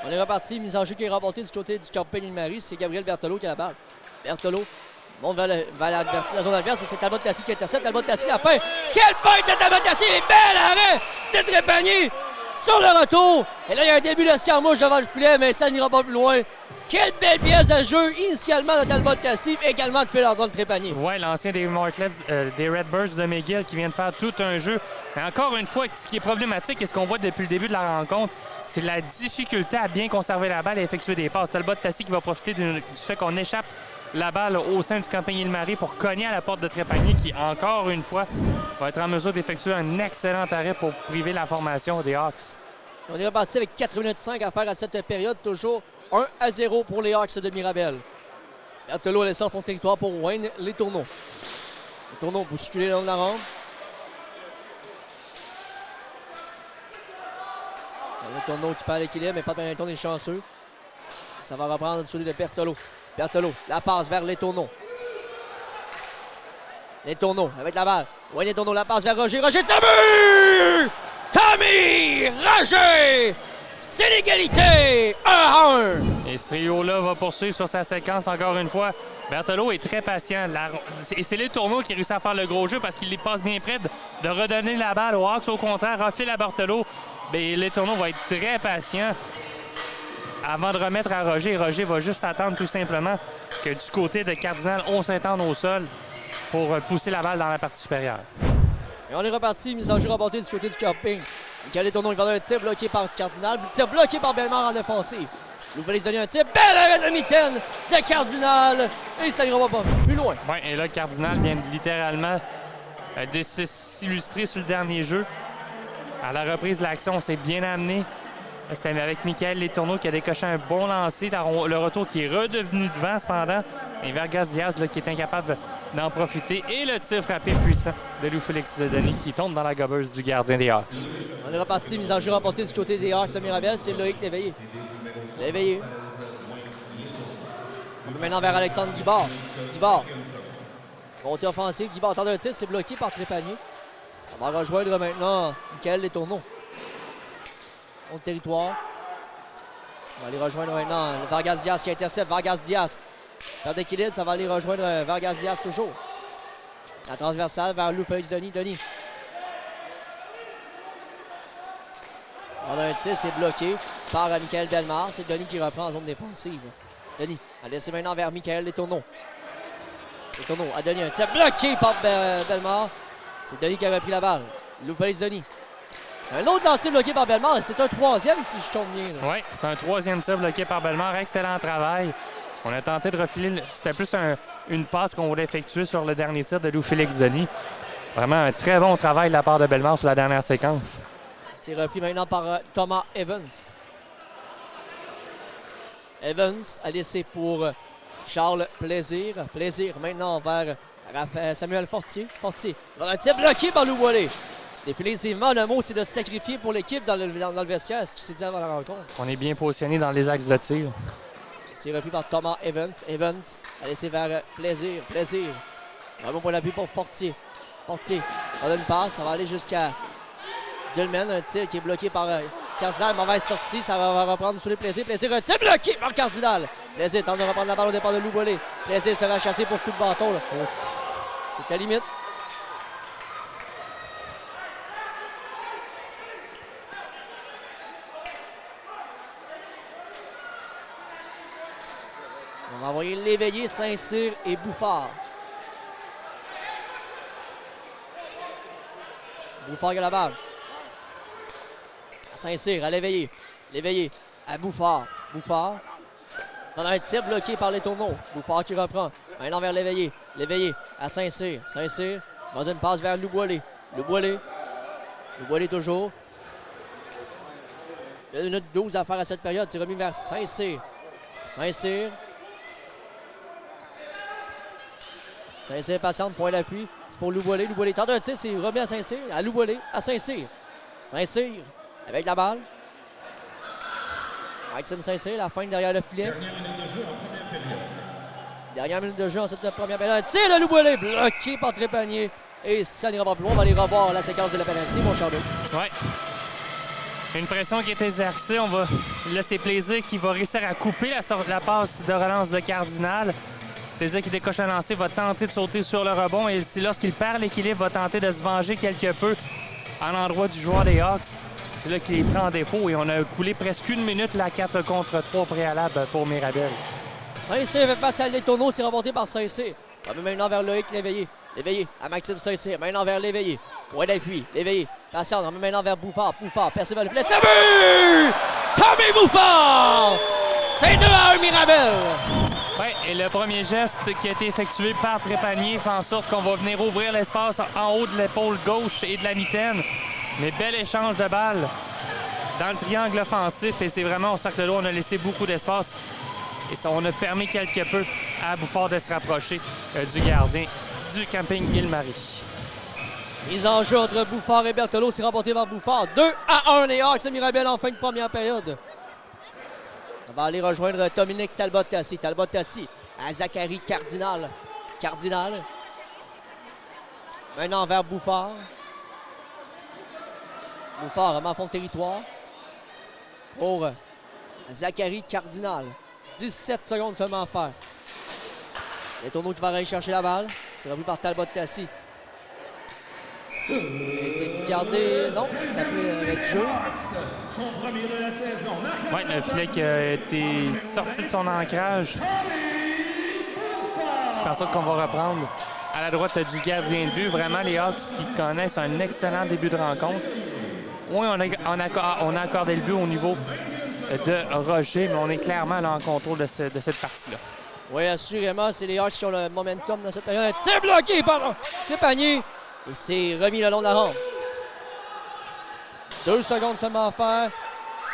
On est reparti. Mise en jeu qui est remportée du côté du camping Île-Marie. C'est Gabriel Berthelot qui a la balle. Berthelot monte vers la zone adverse et c'est Talbot Tassi qui intercepte. Talbot Tassi, la fin. Quel point de Talbot Tassi! Bel arrêt de Trépanier sur le retour. Et là, il y a un début d'escarmouche devant le filet, mais ça n'ira pas plus loin. Quelle belle pièce de jeu initialement de Talbot Tassi, mais également de Phil-Antoine Trépanier. Oui, l'ancien des Martlets, des Redbirds de McGill qui vient de faire tout un jeu. Mais encore une fois, ce qui est problématique et ce qu'on voit depuis le début de la rencontre, c'est la difficulté à bien conserver la balle et effectuer des passes. Talbot Tassi qui va profiter du fait qu'on échappe la balle au sein du camping Île-Marie pour cogner à la porte de Trépanier qui, encore une fois, va être en mesure d'effectuer un excellent arrêt pour priver la formation des Hawks. On est reparti avec 4 minutes 5 à faire à cette période. Toujours 1-0 pour les Hawks de Mirabel. Berthelot a laissé en fond de territoire pour Wayne Letourneau. Letourneau bousculé dans la rampe. Letourneau qui perd l'équilibre, mais pas de Benetton est chanceux. Ça va reprendre du côté de Berthelot. Berthelot, la passe vers Letourneau. Les Tourneaux avec la balle. Oui, les Tourneaux, la passe vers Roger. Roger de Samu! Tommy Roger! C'est l'égalité! 1-1! Et ce trio-là va poursuivre sur sa séquence encore une fois. Berthelot est très patient. Et c'est les Tourneaux qui réussit à faire le gros jeu parce qu'il les passe bien près de redonner la balle aux Hawks. Au contraire, refile à Berthelot. Mais les Tourneaux vont être très patients avant de remettre à Roger. Roger va juste attendre tout simplement que du côté de Cardinal, on s'étende au sol pour pousser la balle dans la partie supérieure. Et on est reparti, mise en jeu remportée du côté du camping. Michael Letourneau, il va donner un tir bloqué par Cardinal. Tir bloqué par Bellemare en offensive. Louvain donner un tir. Belle arrêt de la mitaine de Cardinal. Et ça ira pas plus loin. Oui, et là, Cardinal vient littéralement de s'illustrer sur le dernier jeu. À la reprise de l'action, on s'est bien amené. C'était avec Michael Letourneau qui a décoché un bon lancer. Le retour qui est redevenu devant, cependant. Et Vargas Diaz là, qui est incapable d'en profiter. Et le tir frappé puissant de Louis-Félix Denis qui tombe dans la gobeuse du gardien des Hawks. On est reparti, mise en jeu remportée du côté des Hawks à Mirabel. C'est Loïc Léveillé. Léveillé. Maintenant vers Alexandre Guibard. Guibard. Montée offensive. Guibard tente un tir, c'est bloqué par Trépanier. Ça va rejoindre maintenant Michael Letourneau. Au territoire. On va aller rejoindre maintenant Vargas Diaz qui intercepte. Vargas Diaz. Perte d'équilibre, ça va aller rejoindre Vargas Diaz toujours. La transversale vers Louis-Félix Denis. Denis. On a un tir, c'est bloqué par Michael Bellemare. C'est Denis qui reprend en zone défensive. Denis a laissé maintenant vers Michael Letourneau. Letourneau a donné un tir bloqué par Bellemare. C'est Denis qui a repris la balle. Louis-Félix Denis. Un autre lancé bloqué par Bellemare. C'est un troisième si je tourne bien. Oui, c'est un troisième tir bloqué par Bellemare. Excellent travail. On a tenté de refiler. C'était plus une passe qu'on voulait effectuer sur le dernier tir de Louis-Félix Denis. Vraiment un très bon travail de la part de Bellemare sur la dernière séquence. C'est repris maintenant par Thomas Evans. Evans a laissé pour Charles Plaisir. Plaisir maintenant vers Samuel Fortier. Fortier. Un tir bloqué par Lou Boilé. Définitivement, le mot, c'est de se sacrifier pour l'équipe dans le vestiaire. Ce qui s'est dit avant la rencontre. On est bien positionné dans les axes de tir. C'est repris par Thomas Evans. Evans a laissé vers Plaisir. Plaisir. Vraiment pour l'appui pour Fortier. Fortier. On a une passe. Ça va aller jusqu'à Dulman. Un tir qui est bloqué par Cardinal. Mauvaise sortie. Ça va reprendre sous les Plaisir. Plaisir. Un tir bloqué par Cardinal. Plaisir tente de reprendre la balle au départ de Lou Boilé. Plaisir se va chasser pour coup de bâton. C'est à limite. On va envoyer Léveillé, Saint-Cyr et Bouffard. Bouffard qui a la balle. Saint-Cyr à Léveillé. Léveillé à Bouffard. Bouffard. On a un tir bloqué par les Tourneaux. Bouffard qui reprend. Maintenant vers Léveillé. Léveillé à Saint-Cyr. Saint-Cyr. On a une passe vers Lou Boilé. Lou Boilé. Lou Boilé toujours. 1 minute 12 à faire à cette période. C'est remis vers Saint-Cyr. Saint-Cyr. Saint-Cyr patiente, point d'appui. C'est pour Lou Boilé. Lou Boilé tente un tir, c'est remis à Saint-Cyr. À Lou Boilé, à Saint-Cyr. Saint-Cyr avec la balle. Maxime Saint-Cyr, la fin derrière le filet. Dernière minute de jeu en cette première période. Un tir de Lou Boilé, bloqué par Trépanier. Et ça n'ira pas plus loin. On va aller revoir la séquence de la pénalité, mon cher. Oui. Une pression qui est exercée. On va laisser Plaisir qui va réussir à couper la passe de relance de Cardinal. Plaisir qui décoche un lancer, va tenter de sauter sur le rebond et c'est lorsqu'il perd l'équilibre, va tenter de se venger quelque peu à l'endroit du joueur des Hawks. C'est là qu'il est pris en défaut et on a coulé presque 1 minute là, 4 contre 3 préalables pour Mirabel. Saint-Cyr fait face à Letourneau, c'est remonté par Saint-Cyr. On va maintenant vers Loïc Léveillé. Léveillé à Maxime Saint-Cyr, maintenant vers Léveillé. Point d'appui, Léveillé. Patient, on va maintenant vers Bouffard. Bouffard, Percival, le filet. But! Tommy Bouffard! C'est 2-1 Mirabel! Oui, et le premier geste qui a été effectué par Trépanier fait en sorte qu'on va venir ouvrir l'espace en haut de l'épaule gauche et de la mitaine. Mais bel échange de balles dans le triangle offensif et c'est vraiment au cercle de l'eau, on a laissé beaucoup d'espace. Et ça, on a permis quelque peu à Bouffard de se rapprocher du gardien du camping Ville-Marie. Mise en jeu entre Bouffard et Berthelot, c'est remporté par Bouffard. 2-1 les Hawks de Mirabel en fin de première période. On va aller rejoindre Dominique Talbot-Tassi. Talbot-Tassi à Zachary Cardinal. Cardinal. Maintenant vers Bouffard. Bouffard remet en fond de territoire. Pour Zachary Cardinal. 17 secondes seulement à faire. Les tourneaux qui va aller chercher la balle. C'est repris par Talbot Tassi. Et c'est gardé. Non, c'est appelé avec jeu. Oui, le filet qui a été sorti de son ancrage. C'est pour ça qu'on va reprendre. À la droite du gardien de but. Vraiment, les Hawks qui connaissent un excellent début de rencontre. Oui, on a accordé le but au niveau de Roger, mais on est clairement là en contrôle de cette partie-là. Oui, assurément, c'est les Hawks qui ont le momentum dans cette période. C'est bloqué par Trépanier. Et c'est remis le long de la rampe. 2 secondes seulement à faire.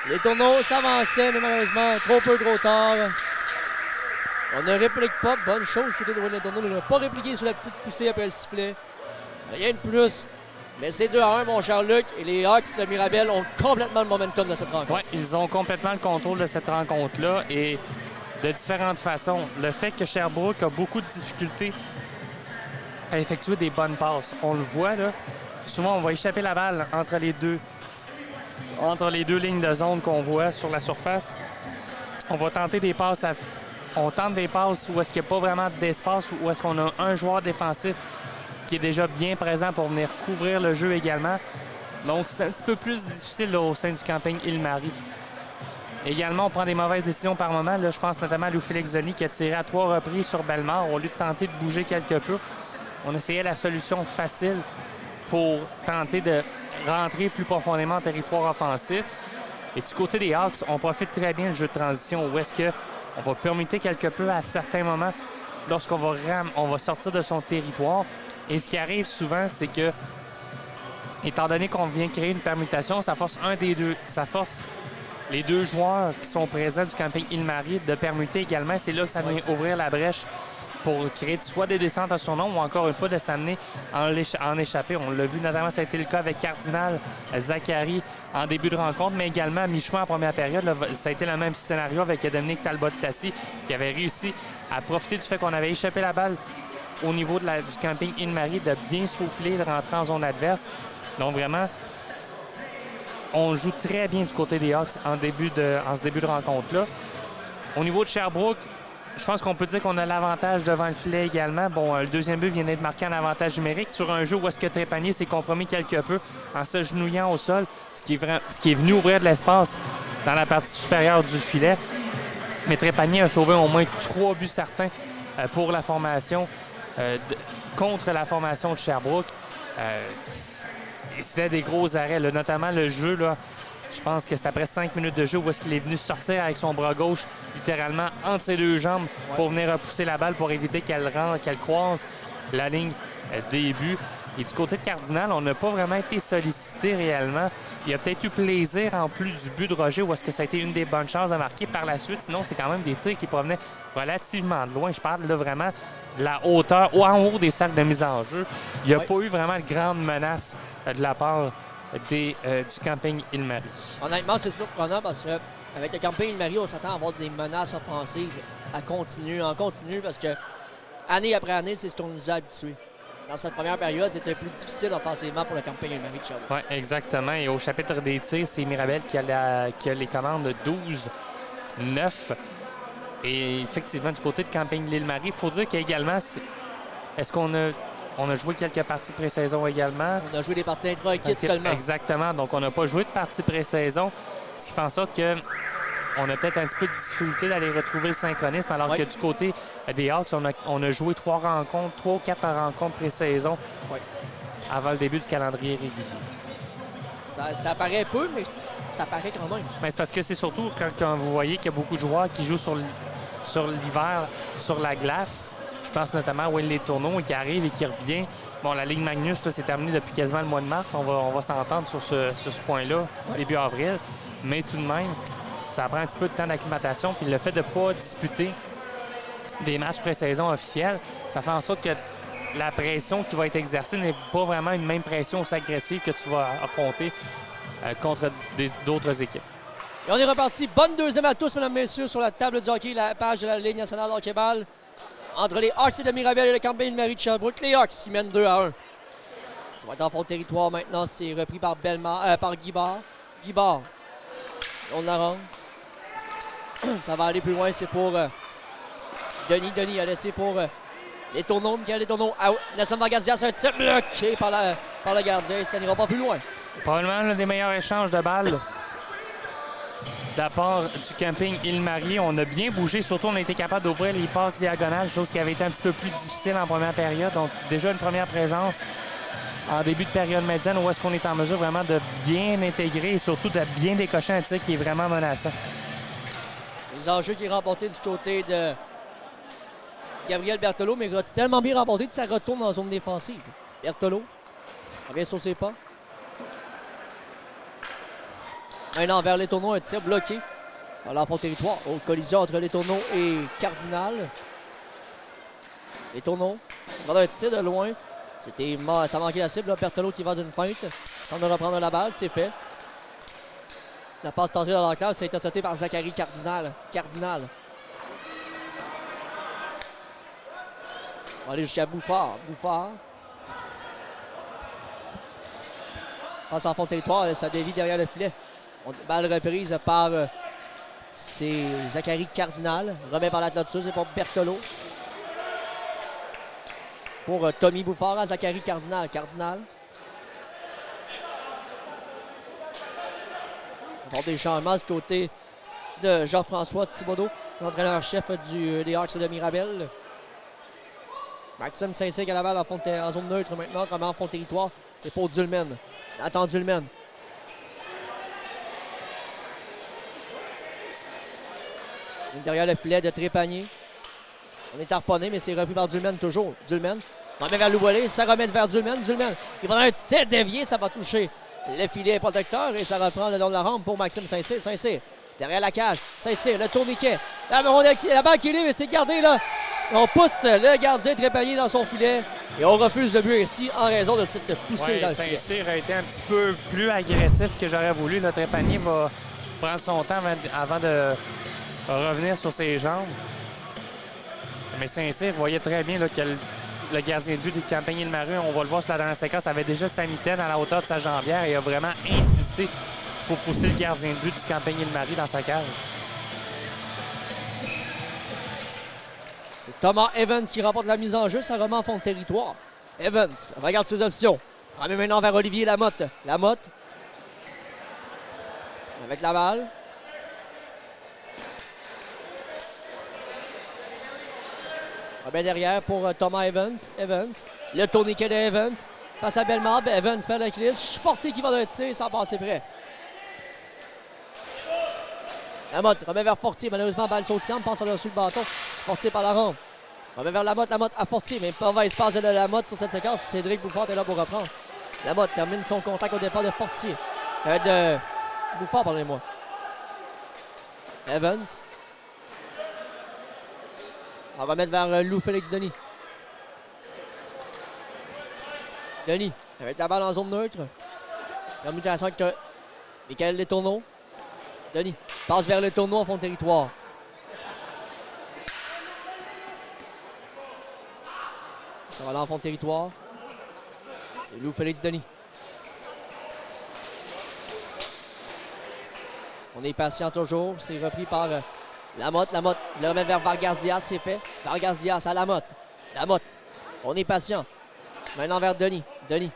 Les tourneaux s'avançaient, mais malheureusement, trop peu, trop tard. On ne réplique pas. Bonne chose, c'était de les tourneaux. On n'a pas répliqué sur la petite poussée après le sifflet. Rien de plus. Mais c'est 2-1, mon cher Luc. Et les Hawks de Mirabel ont complètement le momentum de cette rencontre. Oui, ils ont complètement le contrôle de cette rencontre-là. Et de différentes façons. Le fait que Sherbrooke a beaucoup de difficultés à effectuer des bonnes passes. On le voit, là. Souvent, on va échapper la balle entre les deux lignes de zone qu'on voit sur la surface. On va tenter des passes On tente des passes où est-ce qu'il n'y a pas vraiment d'espace, où est-ce qu'on a un joueur défensif qui est déjà bien présent pour venir couvrir le jeu également. Donc, c'est un petit peu plus difficile là, au sein du camping Île-Marie. Également, on prend des mauvaises décisions par moment. Là, je pense notamment à Louis-Félix Denis qui a tiré à 3 reprises sur Bellemare. Au lieu de tenter de bouger quelque peu, on essayait la solution facile pour tenter de rentrer plus profondément en territoire offensif. Et du côté des Hawks, on profite très bien du jeu de transition où est-ce qu'on va permuter quelque peu à certains moments lorsqu'on va sortir de son territoire. Et ce qui arrive souvent, c'est que, étant donné qu'on vient créer une permutation, ça force les deux joueurs qui sont présents du camping Île-Marie de permuter également. C'est là que ça vient ouvrir la brèche pour créer soit des descentes à son nom ou encore une fois de s'amener en échappée. On l'a vu notamment, ça a été le cas avec Cardinal, Zachary en début de rencontre, mais également à mi-chemin en première période. Là, ça a été le même scénario avec Dominique Talbot-Tassi qui avait réussi à profiter du fait qu'on avait échappé la balle au niveau du camping Île-Marie, de bien souffler, de rentrer en zone adverse. Donc vraiment, on joue très bien du côté des Hawks en ce début de rencontre-là. Au niveau de Sherbrooke, je pense qu'on peut dire qu'on a l'avantage devant le filet également. Bon, le deuxième but vient d'être marqué en avantage numérique sur un jeu où est-ce que Trépanier s'est compromis quelque peu en se genouillant au sol, ce qui est venu ouvrir de l'espace dans la partie supérieure du filet. Mais Trépanier a sauvé au moins 3 buts certains pour la formation, contre la formation de Sherbrooke. C'était des gros arrêts, là, notamment le jeu, là. Je pense que c'est après 5 minutes de jeu où est-ce qu'il est venu sortir avec son bras gauche, littéralement entre ses deux jambes, pour venir repousser la balle pour éviter qu'elle croise la ligne des buts. Et du côté de Cardinal, on n'a pas vraiment été sollicité réellement. Il y a peut-être eu plaisir en plus du but de Roger où est-ce que ça a été une des bonnes chances à marquer par la suite. Sinon, c'est quand même des tirs qui provenaient relativement de loin. Je parle là vraiment de la hauteur ou en haut des cercles de mise en jeu. Il n'y a pas eu vraiment de grande menace de la part du camping Île-Marie. Honnêtement, c'est surprenant parce qu'avec le camping Île-Marie, on s'attend à avoir des menaces offensives en continu parce que année après année, c'est ce qu'on nous a habitués. Dans cette première période, c'était plus difficile offensivement pour le camping Île-Marie de Sherbrooke. Oui, exactement. Et au chapitre des tirs, c'est Mirabel qui a les commandes de 12-9. Et effectivement, du côté de camping L'Île-Marie, il faut dire qu'également, est-ce qu'on a joué quelques parties pré-saison également? On a joué des parties intra-équipe seulement. Exactement. Donc, on n'a pas joué de parties pré-saison, ce qui fait en sorte qu'on a peut-être un petit peu de difficulté d'aller retrouver le synchronisme, alors que du côté des Hawks, on a joué 3 ou 4 rencontres pré-saison avant le début du calendrier régulier. Ça paraît peu, mais ça paraît quand même. Mais c'est parce que c'est surtout quand vous voyez qu'il y a beaucoup de joueurs qui jouent sur l'hiver, sur la glace. Je pense notamment à Will Les Tourneaux qui arrive et qui revient. Bon, la Ligue Magnus, c'est terminé depuis quasiment le mois de mars. On va s'entendre sur ce point-là, début avril. Mais tout de même, ça prend un petit peu de temps d'acclimatation. Puis le fait de ne pas disputer des matchs pré-saison officiels, ça fait en sorte que la pression qui va être exercée n'est pas vraiment une même pression aussi agressive que tu vas affronter contre d'autres équipes. Et on est reparti. Bonne deuxième à tous, mesdames et messieurs, sur la table du hockey, la page de la Ligue nationale de hockey-ball. Entre les Hawks de Mirabel et le camping Île-Marie de Sherbrooke, les Hawks qui mènent 2-1. Ça va être en fond de territoire maintenant. C'est repris par par Guibard. Guibard. On la rend. Ça va aller plus loin. C'est pour Denis. Denis a laissé pour les tourneaux. Michael Les Tourneaux. Nelson Vargas-Diaz, un tir bloqué par le gardien. Ça n'ira pas plus loin. Probablement l'un des meilleurs échanges de balles de la part du camping Île-Marie. On a bien bougé. Surtout, on a été capable d'ouvrir les passes diagonales, chose qui avait été un petit peu plus difficile en première période. Donc, déjà une première présence en début de période médiane où est-ce qu'on est en mesure vraiment de bien intégrer et surtout de bien décocher un tir qui est vraiment menaçant. Les enjeux qui est remporté du côté de Gabriel Berthelot, mais il a tellement bien remporté que ça retourne en zone défensive. Berthelot revient sur ses pas. Maintenant vers Les Tourneaux, un tir bloqué dans l'enfant territoire. Aux collision entre Les Tourneaux et Cardinal. Les Tourneaux, on va un tir de loin. Ça manquait la cible. Là. Berthelot qui va d'une feinte. Tente de reprendre la balle, c'est fait. La passe tentée dans l'enclave, c'est intercepté par Zachary Cardinal. Cardinal. On va aller jusqu'à Bouffard. Bouffard. Passe en fond de territoire, ça dévie derrière le filet. Balle reprise par c'est Zachary Cardinal. Remet par la dessus, c'est pour Berthelot. Pour Tommy Bouffard à Zachary Cardinal. Cardinal. On va des changements du côté de Jean-François Thibodeau, l'entraîneur-chef des Hawks de Mirabel. Maxime Saint-Cyr à la balle en zone neutre maintenant, comme en fond de territoire. C'est pour Dulmen. Attends Dulmen. Derrière le filet de Trépanier. On est harponné, mais c'est repris par Dulmen toujours. Dulmen. Remet vers Loubolé, ça remet vers Dulmen. Dulmen. Il va dans un tir dévié, ça va toucher le filet protecteur et ça reprend le long de la rampe pour Maxime Saint-Cyr. Saint-Cyr. Derrière la cage. Saint-Cyr, le tourniquet. La balle qui est libre, mais c'est gardé là. On pousse le gardien Trépanier dans son filet et on refuse le but ici en raison de cette poussée dans le filet. Saint-Cyr a été un petit peu plus agressif que j'aurais voulu. Le Trépanier va prendre son temps avant de revenir sur ses jambes. Mais Saint-Cyr voyait très bien là, que le gardien de but du camping Île-Marie, on va le voir sur la dernière séquence, avait déjà sa mitaine à la hauteur de sa jambière et a vraiment insisté pour pousser le gardien de but du camping Île-Marie dans sa cage. C'est Thomas Evans qui remporte la mise en jeu. Ça remet en fond de territoire. Evans regarde ses options. Ramène maintenant vers Olivier Lamotte. Lamotte. Avec la balle. Remet derrière pour Thomas Evans. Evans. Le tourniquet de Evans. Face à Bellemare. Evans fait le glitch. Fortier qui va d'un tir sans passer près. Lamotte remet vers Fortier. Malheureusement, balle sautillante. Passe par-dessus le bâton. Fortier par la rampe. Remet vers Lamotte. Lamotte à Fortier. Mais pas va espace de Lamotte sur cette séquence. Cédric Bouffard est là pour reprendre. Lamotte termine son contact au départ de Fortier. De Bouffard, pardonnez-moi. Evans. On va mettre vers Lou-Félix Denis. Denis, avec la balle en zone neutre. Permutation avec Michael Les Tourneaux. Denis passe vers Les Tourneaux en fond de territoire. Ça va là en fond de territoire. C'est Lou-Félix Denis. On est patient toujours. C'est repris par Lamotte. Lamotte, il le remet vers Vargas-Diaz, c'est fait. Vargas-Diaz à Lamotte. Lamotte, on est patient. Maintenant vers Denis. Denis.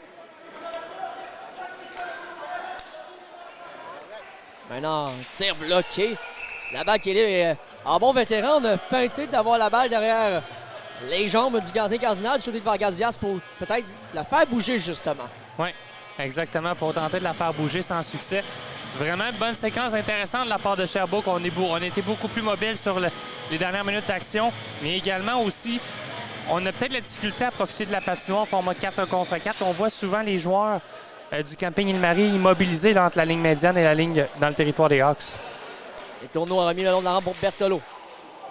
Maintenant, tir bloqué. La balle qui est libre. En bon vétéran, on a feinté d'avoir la balle derrière les jambes du gardien Cardinal du côté de Vargas-Diaz pour peut-être la faire bouger, justement. Oui, exactement, pour tenter de la faire bouger sans succès. Vraiment une bonne séquence intéressante de la part de Sherbrooke. On a été beaucoup plus mobile sur les dernières minutes d'action, mais également aussi, on a peut-être la difficulté à profiter de la patinoire en format 4 contre 4. On voit souvent les joueurs du camping Île-Marie immobilisés là, entre la ligne médiane et la ligne dans le territoire des Hawks. Les Tourneaux ont remis le long de la rampe pour Berthelot.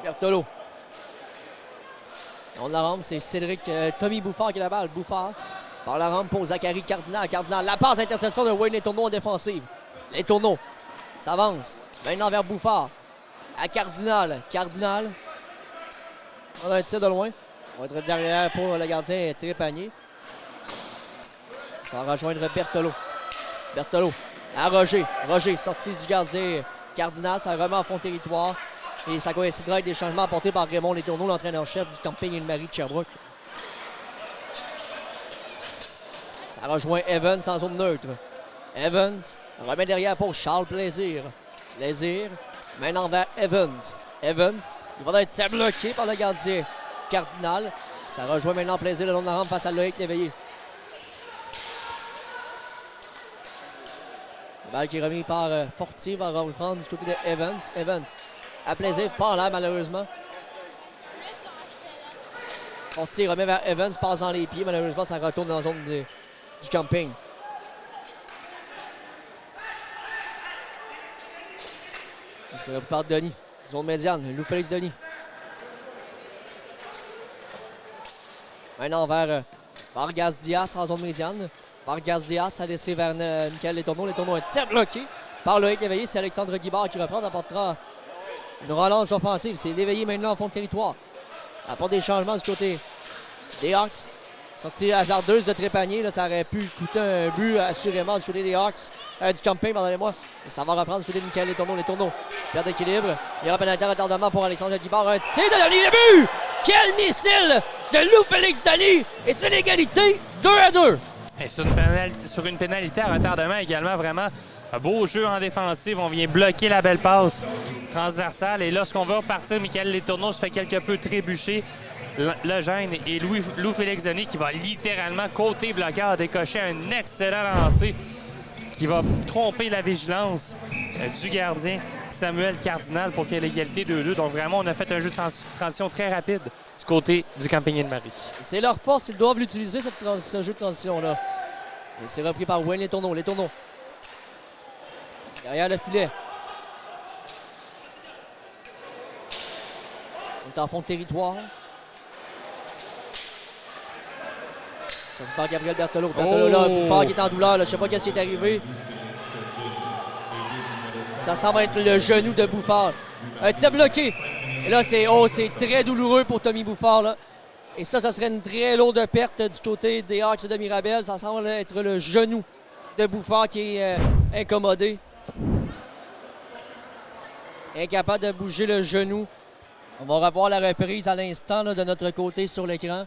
Berthelot. Le long de la rampe, c'est Cédric Tommy Bouffard qui a la balle. Bouffard par la rampe pour Zachary Cardinal. Cardinal, la passe interception de Wayne Les Tourneaux en défensive. Les Tourneaux s'avance. Maintenant vers Bouffard. À Cardinal. Cardinal. On a un tir de loin. On va être derrière pour le gardien Trépanier. Ça va rejoindre Berthelot. Berthelot à Roger. Roger, sorti du gardien Cardinal. Ça remet en fond de territoire. Et ça coïncidera avec des changements apportés par Raymond Letourneau, l'entraîneur-chef du camping Île-Marie de Sherbrooke. Ça rejoint Evans en zone neutre. Evans remet derrière pour Charles Plaisir. Plaisir maintenant vers Evans. Evans, il va être bloqué par le gardien Cardinal. Ça rejoint maintenant Plaisir le long de la rampe face à Loïc Léveillé. La balle qui est remise par Fortier va reprendre du côté de Evans. Evans à Plaisir, fort là malheureusement. Fortier remet vers Evans, passe dans les pieds. Malheureusement, ça retourne dans la zone du camping. C'est repris par Denis. Zone médiane, Lou Félix Denis. Maintenant vers Vargas Diaz en zone médiane. Vargas Diaz a laissé vers Michael Letourneau. Letourneau est tir bloqué par Loïc Léveillé. C'est Alexandre Guibard qui reprend, apportera une relance offensive. C'est Léveillé maintenant en fond de territoire. Apporte des changements du côté des Hawks. Sortie hasardeuse de Trépanier. Là, ça aurait pu coûter un but assurément du côté des Hawks. Du camping, pardonnez-moi. Et ça va reprendre du côté de Michael Letourneau. Letourneau perd d'équilibre. Il y aura pénalité retardement pour Alexandre Guibard. Un tir de la ligne de but! Quel missile de Lou Félix Denis! Et c'est l'égalité 2-2. Et sur une pénalité à retardement également, vraiment un beau jeu en défensive. On vient bloquer la belle passe transversale. Et lorsqu'on va repartir, Michael Letourneau se fait quelque peu trébucher. Le gêne et Lou Félix Denis qui va littéralement côté bloqueur décocher un excellent lancer qui va tromper la vigilance du gardien Samuel Cardinal pour qu'il y ait l'égalité 2-2. Donc vraiment, on a fait un jeu de transition très rapide du côté du camping Île-Marie. C'est leur force, ils doivent l'utiliser, ce jeu de transition-là. Et c'est repris par Wayne Letourneau. Letourneau. Derrière le filet. On est en fond de territoire. Ça fait par Gabriel Berthelot. Berthelot là, Bouffard qui est en douleur. Là. Je ne sais pas ce qui est arrivé. Ça semble être le genou de Bouffard. Un tir bloqué. Et là, c'est très douloureux pour Tommy Bouffard. Là. Et ça serait une très lourde perte du côté des Hawks de Mirabel. Ça semble être le genou de Bouffard qui est incommodé. Incapable de bouger le genou. On va revoir la reprise à l'instant de notre côté sur l'écran.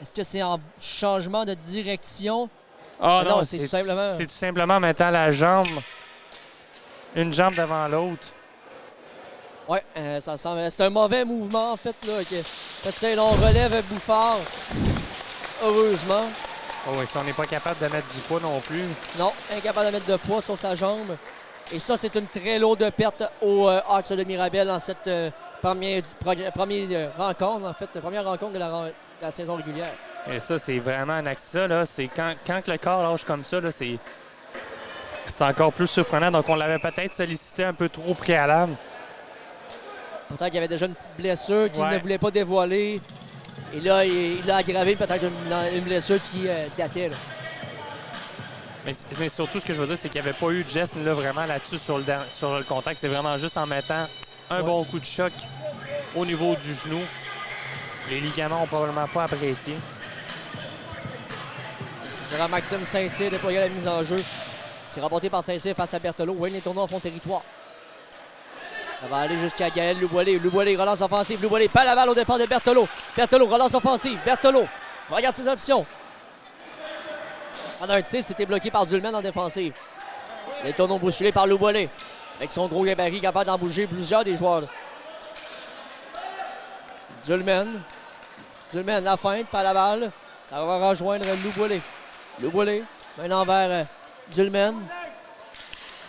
Est-ce que c'est en changement de direction? Ah non, c'est tout simplement mettant la jambe, une jambe devant l'autre. Oui, ça semble. C'est un mauvais mouvement en fait. Là, peut-être on relève Bouffard. Heureusement. Oh, oui, si on n'est pas capable de mettre du poids non plus. Non, incapable de mettre de poids sur sa jambe. Et ça, c'est une très lourde perte aux Hawks de Mirabel dans cette première rencontre, en fait, première rencontre de la saison régulière. Et ça, c'est vraiment un accident. Là. C'est quand le corps lâche comme ça, là, c'est encore plus surprenant. Donc, on l'avait peut-être sollicité un peu trop préalable. Pourtant, il y avait déjà une petite blessure qu'il ne voulait pas dévoiler. Et là, il a aggravé peut-être une blessure qui datait. Là. Mais surtout, ce que je veux dire, c'est qu'il n'y avait pas eu de geste là, vraiment là-dessus sur le contact. C'est vraiment juste en mettant un bon coup de choc au niveau du genou. Les ligaments n'ont probablement pas apprécié. Ce sera Maxime Saint-Cyr déployé à la mise en jeu. C'est remporté par Saint-Cyr face à Berthelot. Wayne Letourneau en fond de territoire. Ça va aller jusqu'à Gaël Louboilé. Louboilé, relance offensive. Louboilé perd la balle au départ de Berthelot. Berthelot, relance offensive. Berthelot regarde ses options. Pendant un tir, c'était bloqué par Dulmen en défensive. Letourneau bousculé par Louboilé. Avec son gros gabarit, capable d'en bouger plusieurs des joueurs. Dulmen, la feinte, pas la balle. Ça va rejoindre Louboilé. Louboilé, maintenant vers Dulmen.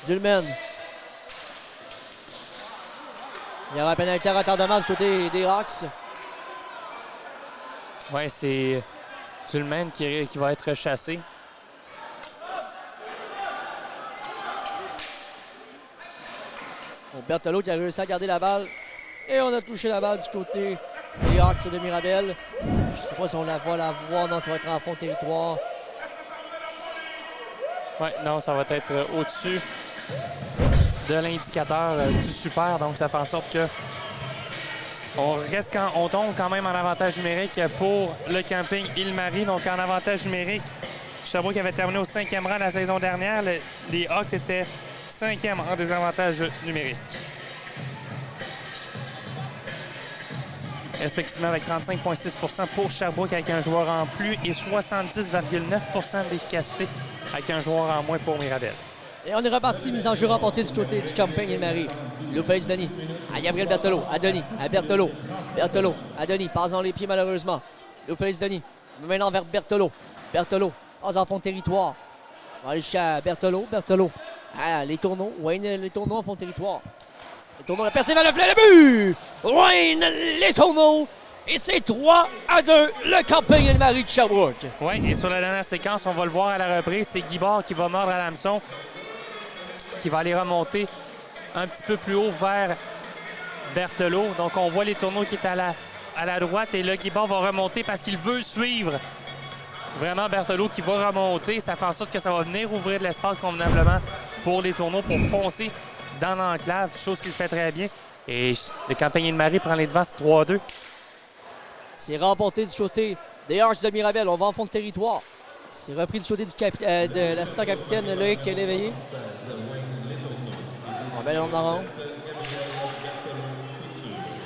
Dulmen. Il y aura un pénalité à retardement du côté des Hawks. Oui, c'est Dulmen qui va être chassé. Bon, Berthelot qui a réussi à garder la balle. Et on a touché la balle du côté des Hawks de Mirabel. Je ne sais pas si on la va la voir. Non, ça va être en fond de territoire. Oui, non, ça va être au-dessus de l'indicateur du super. Donc, ça fait en sorte que on tombe quand même en avantage numérique pour le camping Île-Marie. Donc, en avantage numérique Sherbrooke avait terminé au 5e rang la saison dernière. Les Hawks étaient 5e en désavantage numérique. Respectivement avec 35,6 pour Sherbrooke avec un joueur en plus et 70,9 d'efficacité avec un joueur en moins pour Mirabel. Et on est reparti, mise en jeu remportée du côté du Champagne-Ille-Marie. Lou Félix Denis à Gabriel Berthelot, à Denis, à Berthelot. Berthelot à Denis, passe dans les pieds malheureusement. Lou Félix Denis, maintenant vers Berthelot. Berthelot, passe en fond de territoire. On va aller jusqu'à Berthelot, Berthelot. Ah, les tourneaux, Wayne, les tourneaux en fond de territoire. Les tourneaux, la percée vers le filet, le but! Wayne, les tourneaux. Et c'est 3-2, le Champagne-Ille-Marie de Sherbrooke. Oui, et sur la dernière séquence, on va le voir à la reprise, c'est Guibard qui va mordre à l'hameçon, qui va aller remonter un petit peu plus haut vers Berthelot. Donc, on voit les tourneaux qui est à la droite. Et là, Guibard va remonter parce qu'il veut suivre vraiment Berthelot qui va remonter. Ça fait en sorte que ça va venir ouvrir de l'espace convenablement pour les tourneaux pour foncer dans l'enclave, chose qu'il fait très bien. Et le Champagne-Ille-Marie prend les devants, c'est 3-2. C'est remporté du côté des Hawks de Mirabel. On va en fond de territoire. C'est repris du côté de l'assistant capitaine Loïc Léveillé. On met en avant.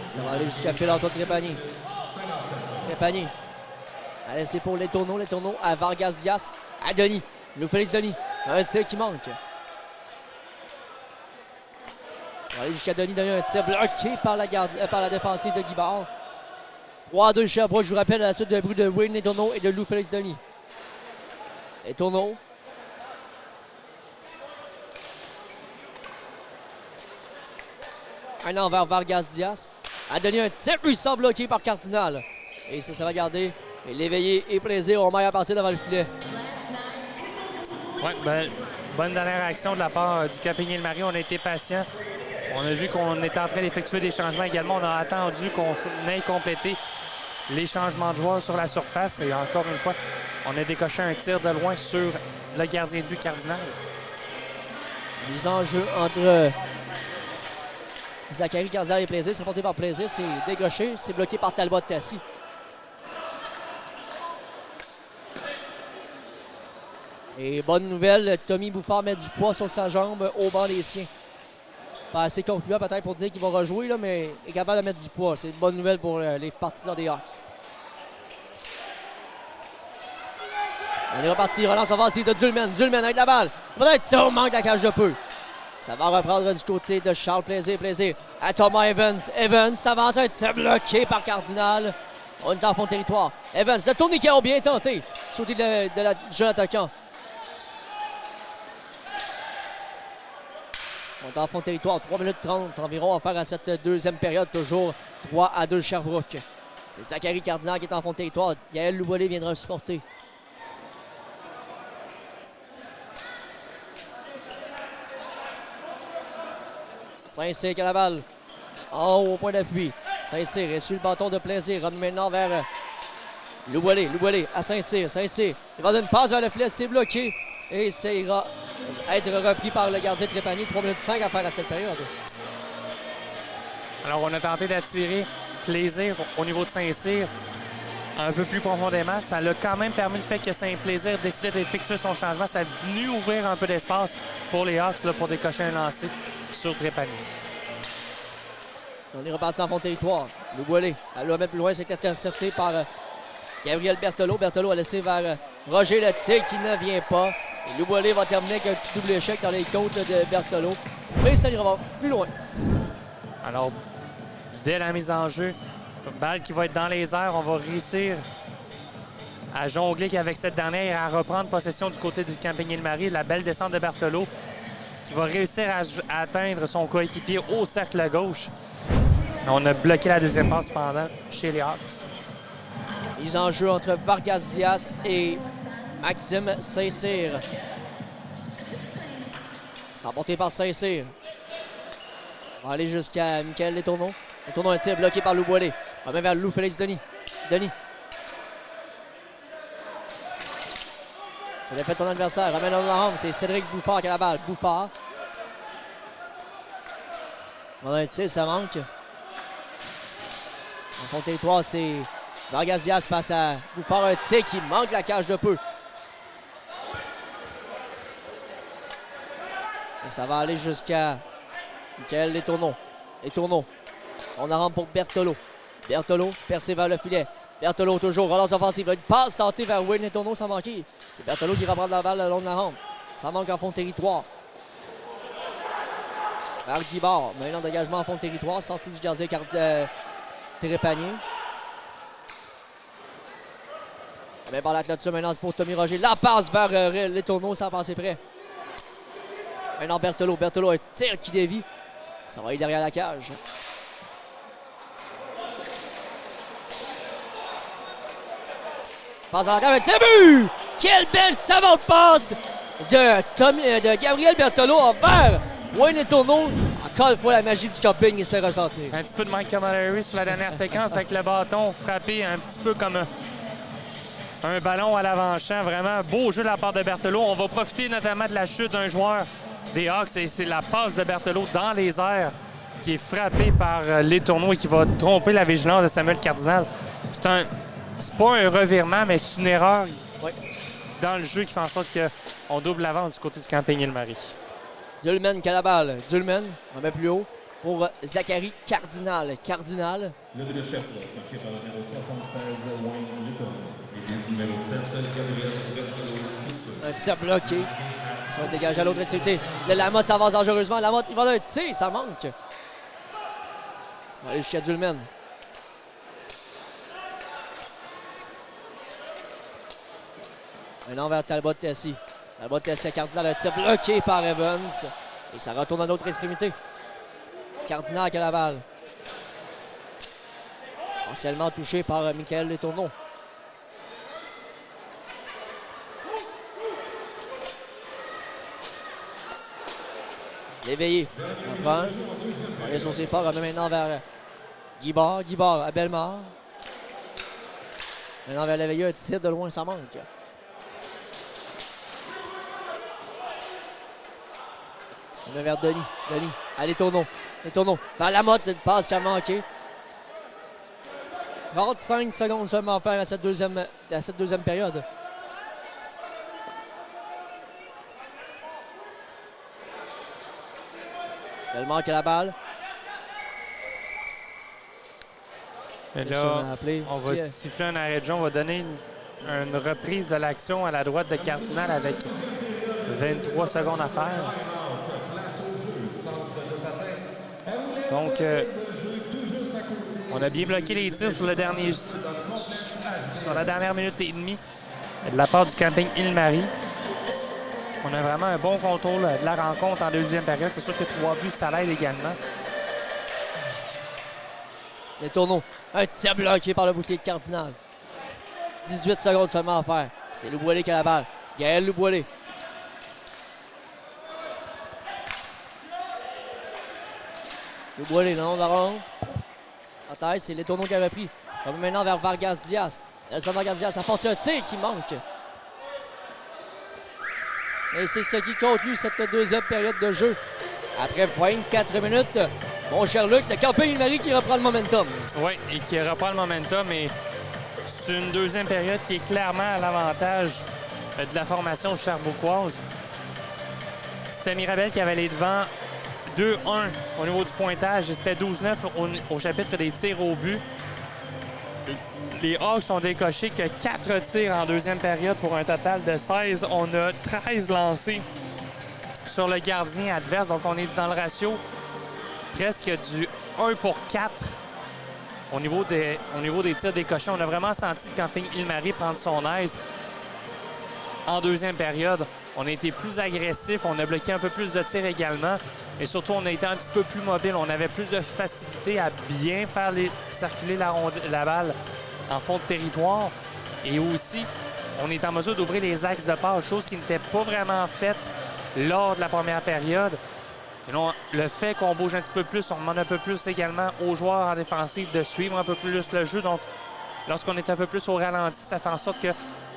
Ça va aller jusqu'à Phil-Antoine Trépanier. Trépanier. Allez, c'est pour les tourneaux à Vargas Diaz. À Denis. Lou Félix Denis. Un tir qui manque. On va aller jusqu'à Denis. Denis, un tir bloqué par la défensive de Guibard. 3-2 Sherbrooke, je vous rappelle, à la suite de bruit de Wayne Letourneau et de Lou Félix Denis. Letourneau. Un envers Vargas Diaz. A donné un tir puissant bloqué par Cardinal. Et ça va garder. Et l'éveillé et plaisir au meilleur parti devant le filet. Oui, ben, bonne dernière action de la part du Champagne-Ille-Marie. On a été patient. On a vu qu'on était en train d'effectuer des changements également. On a attendu qu'on ait complété les changements de joueurs sur la surface. Et encore une fois, on a décoché un tir de loin sur le gardien de but Cardinal. Les enjeux entre Zachary Cardinal et Plaisir. C'est porté par Plaisir. C'est décoché. C'est bloqué par Talbot Tassi. Et bonne nouvelle, Tommy Bouffard met du poids sur sa jambe au banc des siens. Pas assez concluant peut-être pour dire qu'il va rejouer, là, mais il est capable de mettre du poids. C'est une bonne nouvelle pour les partisans des Hawks. On est reparti, relance offensive de Dulman. Dulman avec la balle. Peut-être ça manque la cage de peu. Ça va reprendre du côté de Charles Plaisir. Plaisir à Thomas Evans. Evans s'avance, un tir bloqué par Cardinal. On est en fond de territoire. Evans, le tourniquet bien tenté. Sauté de la jeune attaquant. On est en fond de territoire, 3 minutes 30 environ à faire à cette deuxième période, toujours 3-2 Sherbrooke. C'est Zachary Cardinal qui est en fond de territoire. Gaël Loubolé viendra supporter. Saint-Cyr qui a la balle. En haut au point d'appui. Saint-Cyr est sur le bâton de Plaisir. Revient maintenant vers Loubolé. Loubolé à Saint-Cyr. Saint-Cyr. Il va donner une passe vers le filet. C'est bloqué. Et ça ira être repris par le gardien de Trépanier. 3 minutes 5 à faire à cette période. Alors, on a tenté d'attirer Plaisir au niveau de Saint-Cyr un peu plus profondément. Ça l'a quand même permis le fait que Saint-Plaisir décidait d'effectuer son changement. Ça a venu ouvrir un peu d'espace pour les Hawks là, pour décocher un lancer sur Trépanier. On est reparti en fond de territoire. Le Boilé, elle va mettre plus loin, c'est intercepté par Gabriel Berthelot. Berthelot a laissé vers Roger le tir qui ne vient pas. Et le Boilé va terminer avec un petit double échec dans les côtes de Berthelot. Mais ça ira plus loin. Alors, dès la mise en jeu, balle qui va être dans les airs, on va réussir à jongler avec cette dernière et à reprendre possession du côté du Champagne-Ille-Marie. La belle descente de Berthelot qui va réussir à atteindre son coéquipier au cercle à gauche. On a bloqué la deuxième passe cependant chez les Hawks. Mise en jeu entre Vargas Diaz et Maxime Saint-Cyr. C'est remporté par Saint-Cyr. On va aller jusqu'à Michael Letourneau. Letourneau, un tir bloqué par Lou Boilé. On va vers Lou Félix Denis. Denis. Ça a fait son adversaire. Ramène dans la rampe. C'est Cédric Bouffard qui a la balle. Bouffard. On a un tir, ça manque. En fond de territoire, c'est Vargas Diaz face à Bouffard. Un tir qui manque la cage de peu. Et ça va aller jusqu'à Michael Letourneau. Letourneau. On en rentre pour Berthelot. Berthelot percé vers le filet. Berthelot toujours, relance offensive. Une passe tentée vers Wayne Letourneau sans manquer. C'est Berthelot qui reprend la balle le long de la rampe. Ça manque en fond de territoire. Vers Guibard, maintenant d'engagement en fond de territoire, sortie du gardien Trépanier. Mais par la clôture maintenant c'est pour Tommy Roger. La passe vers Letourneau, ça passe près. Maintenant Berthelot. Berthelot, un tir qui dévie. Ça va aller derrière la cage. Passe en cage, c'est but! Quelle belle savante passe de Gabriel Berthelot envers Wayne Letourneau. Encore une fois, la magie du camping il se fait ressentir. Un petit peu de Mike Camilleri sur la dernière séquence avec le bâton frappé un petit peu comme un ballon à l'avant-champ. Vraiment beau jeu de la part de Berthelot. On va profiter notamment de la chute d'un joueur des Hawks et c'est la passe de Berthelot dans les airs qui est frappé par Letourneau et qui va tromper la vigilance de Samuel Cardinal. C'est pas un revirement, mais c'est une erreur dans le jeu qui fait en sorte qu'on double l'avance du côté du camping Île-Marie. Dulman qui a la balle. Dulman, on met plus haut pour Zachary Cardinal. Cardinal. Le but de chef, marqué par le numéro 76, Wayne Letourneau. Et le numéro 7, Gabriel Berthelot. Un tir bloqué. Ça va être dégagé à l'autre extrémité. Lamotte s'avance dangereusement. Lamotte, il va d'un tir, ça manque. On va aller jusqu'à Dulman. Maintenant vers Talbot-Tessie. Talbot-Tessie à Cardinal, un tir bloqué par Evans. Et ça retourne à l'autre extrémité. Cardinal qui a la balle. Partiellement touché par Michael Letourneau. L'éveillé. On prend. On laisse aussi fort. On met maintenant vers Guibard. Guibard à Bellemare. Maintenant vers l'éveillé. Un tir de loin, ça manque. On met vers Denis. Denis. À Letourneau. Letourneau. Vers Lamotte. Une passe qui a manqué. 35 secondes seulement à faire à cette deuxième période. Bellemare qui a la balle. Et là, on va siffler un arrêt de jeu. On va donner une reprise de l'action à la droite de Cardinal avec 23 secondes à faire. Donc, on a bien bloqué les tirs sur la dernière minute et demie de la part du camping Île-Marie. On a vraiment un bon contrôle de la rencontre en deuxième période. C'est sûr que 3 buts, ça l'aide également. Letourneau. Un tir bloqué par le bouclier de Cardinal. 18 secondes seulement à faire. C'est Louboilé qui a la balle. Gaël Louboilé. Louboilé, le long de la ronde. En taille, c'est Letourneau qui a repris. On va maintenant vers Vargas Diaz. Nelson Vargas Diaz a porté un tir qui manque. Et c'est ce qui conclut cette deuxième période de jeu. Après 24 minutes, mon cher Luc, le camping Île-Marie qui reprend le momentum. Oui, et qui reprend le momentum. Et c'est une deuxième période qui est clairement à l'avantage de la formation cherbourgoise. C'était Mirabel qui avait les devants 2-1 au niveau du pointage. C'était 12-9 au chapitre des tirs au but. Les Hawks ont décoché que 4 tirs en deuxième période pour un total de 16. On a 13 lancés sur le gardien adverse. Donc, on est dans le ratio presque du 1 pour 4 au niveau des tirs décochés. On a vraiment senti le camping Île-Marie prendre son aise en deuxième période. On a été plus agressif. On a bloqué un peu plus de tirs également. Et surtout, on a été un petit peu plus mobile. On avait plus de facilité à bien faire circuler la balle en fond de territoire. Et aussi, on est en mesure d'ouvrir les axes de passe, chose qui n'était pas vraiment faite lors de la première période. Et là, le fait qu'on bouge un petit peu plus, on demande un peu plus également aux joueurs en défensive de suivre un peu plus le jeu. Donc, lorsqu'on est un peu plus au ralenti, ça fait en sorte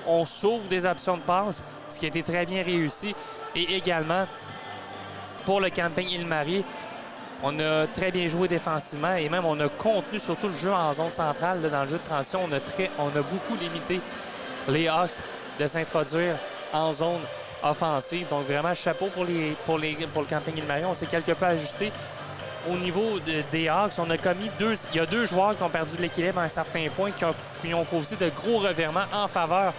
qu'on s'ouvre des options de passe, ce qui a été très bien réussi. Et également, pour le camping Île-Marie, on a très bien joué défensivement et même on a contenu surtout le jeu en zone centrale. Là, dans le jeu de transition, on a beaucoup limité les Hawks de s'introduire en zone offensive. Donc, vraiment, chapeau pour le Camping Île-Marie. On s'est quelque peu ajusté. Au niveau des Hawks, on a commis il y a 2 joueurs qui ont perdu de l'équilibre à un certain point, qui ont causé de gros revirements en faveur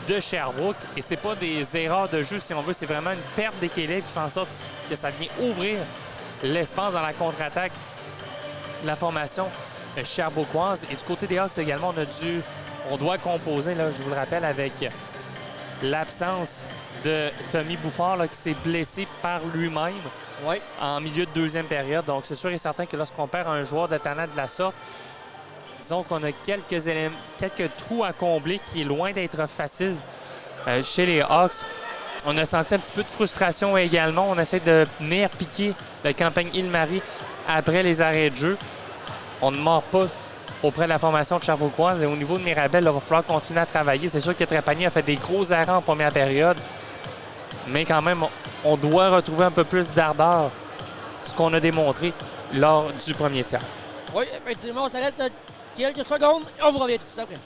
de Sherbrooke. Et c'est pas des erreurs de jeu, si on veut, c'est vraiment une perte d'équilibre qui fait en sorte que ça vient ouvrir l'espace dans la contre-attaque de la formation sherbrookoise. Et du côté des Hawks également, on doit composer, là, je vous le rappelle, avec l'absence de Tommy Bouffard là, qui s'est blessé par lui-même en milieu de deuxième période. Donc, c'est sûr et certain que lorsqu'on perd un joueur de talent de la sorte, disons qu'on a quelques trous à combler qui est loin d'être facile chez les Hawks. On a senti un petit peu de frustration également. On essaie de venir piquer le Camping Île-Marie après les arrêts de jeu. On ne mord pas auprès de la formation de Sherbrookoise. Et au niveau de Mirabel, il va falloir continuer à travailler. C'est sûr que Trépanier a fait des gros arrêts en première période. Mais quand même, on doit retrouver un peu plus d'ardeur, ce qu'on a démontré lors du premier tiers. Oui, effectivement, on s'arrête quelques secondes et on vous revient tout de suite après.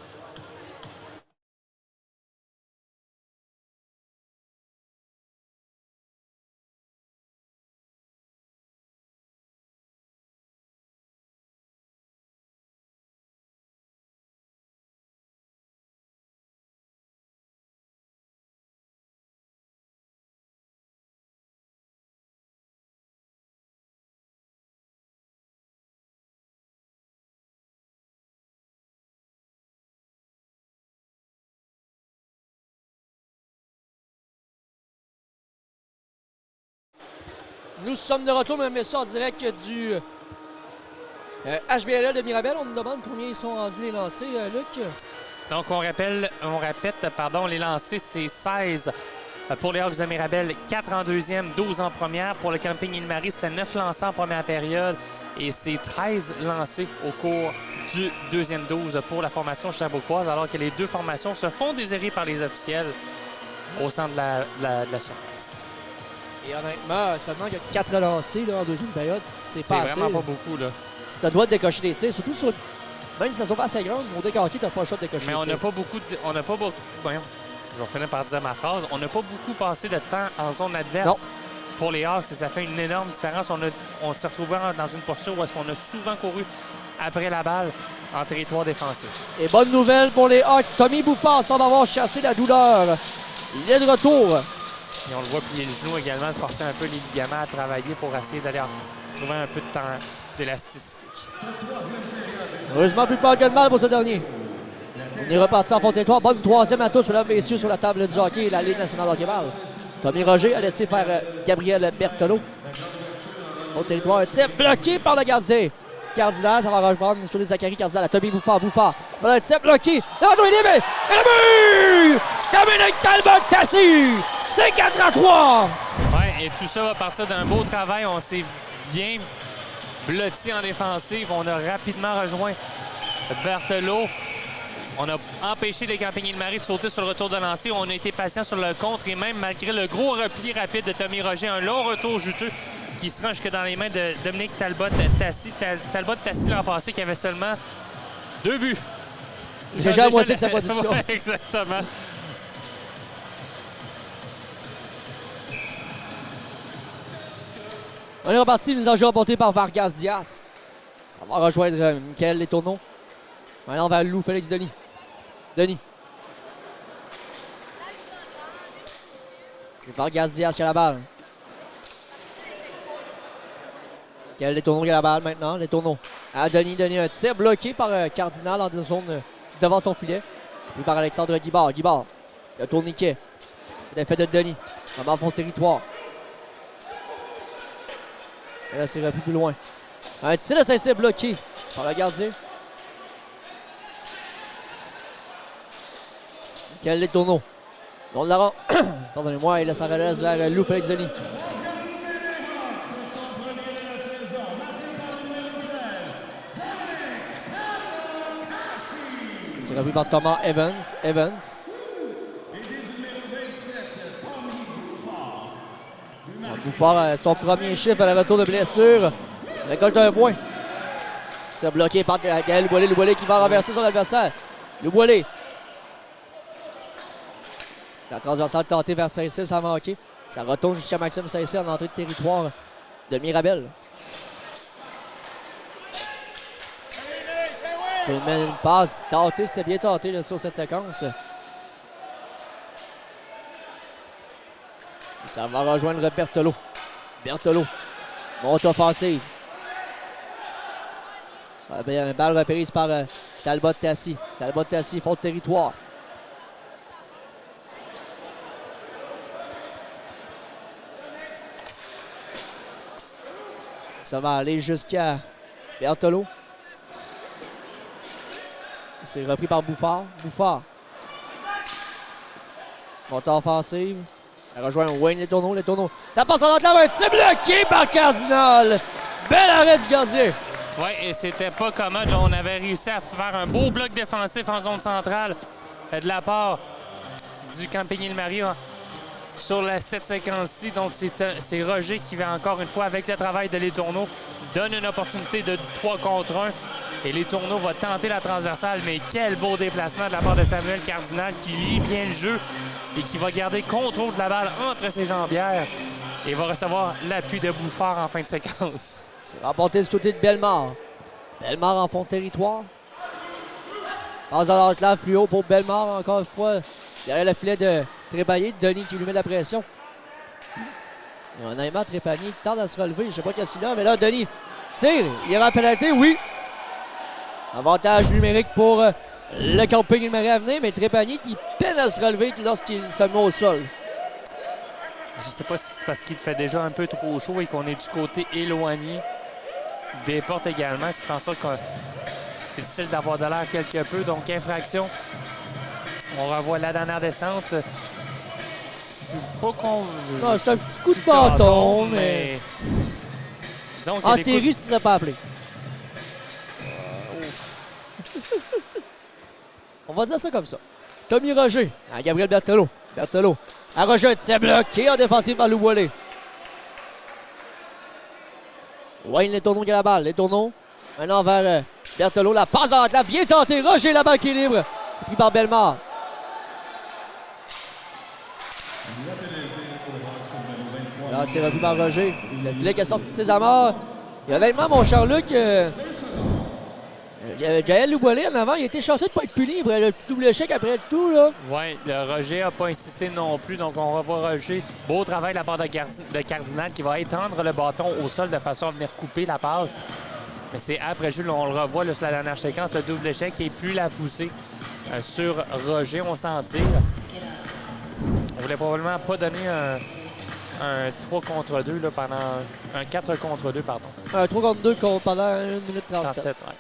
Nous sommes de retour, mesdames et messieurs, en direct du HBLL de Mirabel. On nous demande combien ils sont rendus les lancers, Luc. Donc, on répète, les lancers, c'est 16 pour les Hawks de Mirabel, 4 en deuxième, 12 en première. Pour le Camping Île-Marie, c'était 9 lancés en première période et c'est 13 lancés au cours du deuxième 12 pour la formation sherbrookoise, alors que les deux formations se font désirer par les officiels au centre de la surface. Et honnêtement, seulement qu'il y a 4 lancés là, en deuxième période, c'est pas assez. C'est vraiment pas beaucoup, là. Tu as le droit de décocher des tirs, surtout sur... Même si ça soit assez grande, mon décoché, tu n'as pas le choix de décocher mais des tirs. on n'a pas beaucoup... Voyons, je vais finir par dire ma phrase. On n'a pas beaucoup passé de temps en zone adverse pour les Hawks et ça fait une énorme différence. On s'est retrouvé dans une posture où est-ce qu'on a souvent couru après la balle en territoire défensif. Et bonne nouvelle pour les Hawks. Tommy Bouffard semble avoir chassé la douleur. Il est de retour. Et on le voit plier le genou également, de forcer un peu les ligaments à travailler pour essayer d'aller trouver un peu de temps d'élasticité. Heureusement, plus peur que de mal pour ce dernier. On est reparti en fond de territoire. Bonne troisième à tous, mesdames et messieurs, sur la table du hockey et la Ligue nationale de hockey-ball. Tommy Roger a laissé faire Gabriel Berthelot. Fond de territoire, un tir bloqué par le gardien. Cardinal, ça va reprendre sur les Zachary Cardinal à Tommy Bouffard. Un tir bloqué. L'Andrew Limé. Et le but! Dominique Talbot-Tassi! C'est 4-3! Oui, et tout ça va partir d'un beau travail. On s'est bien blotti en défensive. On a rapidement rejoint Berthelot. On a empêché les Camping Île-Marie de sauter sur le retour de lancer. On a été patient sur le contre et même malgré le gros repli rapide de Tommy Roger, un long retour juteux qui se rend jusque dans les mains de Dominique Talbot-Tassi. Talbot-Tassi l'an passé qui avait seulement 2 buts. Déjà à moitié de sa production. Exactement. On est reparti, mise en jeu apportée par Vargas Diaz. Ça va rejoindre Michael Letourneau. Maintenant vers Lou Félix Denis. C'est Vargas Diaz qui a la balle. Michael Letourneau qui a la balle maintenant. Letourneau à Denis. Un tir bloqué par Cardinal en zone devant son filet. Puis par Alexandre Guibard. Le tourniquet. C'est l'effet de Denis. Dans son territoire. Et là, c'est plus loin. Un tir de Saint-Cyr bloqué par le gardien. Michael Letourneau. On la rend. Pardonnez-moi, il laisse en relève vers Lou Félix Denis. C'est repris par Thomas Evans. Bouffard, son premier chiffre à la retour de blessure. Récolte un point. C'est bloqué par Gaël Louboilé qui va renverser son adversaire. Louboilé. La transversale tentée vers Saint-Cyr, ça a manqué. Ça retourne jusqu'à Maxime Saint-Cyr en entrée de territoire de Mirabel. C'est une passe tentée, c'était bien tenté là, sur cette séquence. Ça va rejoindre Berthelot. Berthelot, monte offensive. Une balle reprise par Talbot-Tassi. Talbot-Tassi, fond de territoire. Ça va aller jusqu'à Berthelot. C'est repris par Bouffard. Bouffard. Montée offensive. Elle rejoint Wayne Letourneau. Letourneau. La passe en entrée, c'est bloqué par Cardinal. Bel arrêt du gardien. Oui, et c'était pas commode. On avait réussi à faire un beau bloc défensif en zone centrale de la part du Campigny-le-Marie sur la 7-56. Donc, c'est Roger qui va encore une fois, avec le travail de Letourneau, donne une opportunité de 3 contre 1. Et Letourneau va tenter la transversale, mais quel beau déplacement de la part de Samuel Cardinal qui lit bien le jeu et qui va garder contrôle de la balle entre ses jambières et va recevoir l'appui de Bouffard en fin de séquence. C'est remporté du côté de Bellemare. Bellemare en fond de territoire. Passe dans l'enclave plus haut pour Bellemare, encore une fois. Derrière le filet de Trépanier, Denis qui lui met la pression. Et honnêtement, Trépanier tente à se relever. Je ne sais pas qu'est-ce qu'il a, mais là, Denis tire. Il est en pénalité, oui. Avantage numérique pour le Campigny-le-Marie à venir, mais Trépanier qui peine à se relever lorsqu'il se met au sol. Je ne sais pas si c'est parce qu'il fait déjà un peu trop chaud et qu'on est du côté éloigné des portes également, ce qui fait en sorte que c'est difficile d'avoir de l'air quelque peu. Donc, infraction. On revoit la dernière descente. Je suis pas convaincu. Non, c'est un petit coup de bâton, mais... Disons En série, ce ne serait pas appelé. On va dire ça comme ça. Tommy Roger à Gabriel Berthelot. Berthelot à Roger, c'est bloqué en défensive par Lou Boilé. Wayne Letourneau qui a la balle. Letourneau, maintenant vers Berthelot. La passe en la bien tentée. Roger, la balle qui est libre. Pris par Bellemare. Là, c'est repris par Roger. Le filet qui a sorti de ses amarres. Et honnêtement, mon cher Luc, Jaël Louboilé en avant, il a été chanceux de ne pas être puni pour le petit double échec après le tout. Oui, Roger n'a pas insisté non plus, donc on revoit Roger. Beau travail de la part de Cardinal qui va étendre le bâton au sol de façon à venir couper la passe. Mais c'est après Jules, on le revoit là, sur la dernière séquence, le double échec et plus la poussée sur Roger, on s'en tire. On voulait probablement pas donner un 3 contre 2 là, pendant un 4 contre 2, pardon. Un 3 contre 2 pendant 1 minute 37. 37, ouais.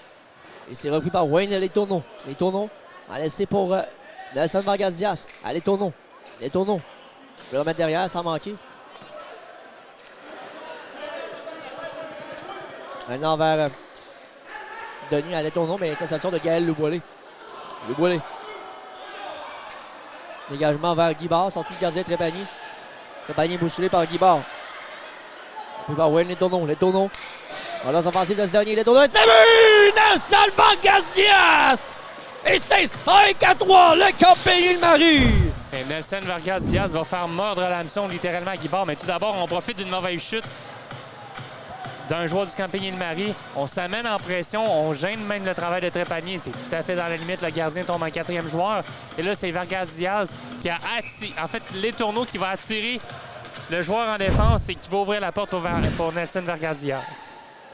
Et c'est repris par Wayne Letourneau. Letourneau a laissé pour Nelson Vargas-Diaz. À Letourneau. Letourneau. Je vais le remettre derrière sans manquer. Maintenant vers Denis à Letourneau, mais interception de Gaël Louboilé. Louboilé. Dégagement vers Guibard, sortie du gardien Trépanier. Trépanier bousculé par Guibard. Puis par Wayne Letourneau. Letourneau. Relance offensive de ce dernier. Letourneau. C'est but! Nelson Vargas-Diaz! Et c'est 5-3, le Campigny-le-Marie! Et Nelson Vargas-Diaz va faire mordre l'hameçon littéralement à Guibard. Mais tout d'abord, on profite d'une mauvaise chute d'un joueur du Campigny-le-Marie. On s'amène en pression, on gêne même le travail de Trépanier. C'est tout à fait dans la limite. Le gardien tombe en 4e joueur. Et là, c'est Vargas-Diaz qui a attiré. En fait, Letourneau qui va attirer le joueur en défense et qui va ouvrir la porte pour Nelson Vargas-Diaz.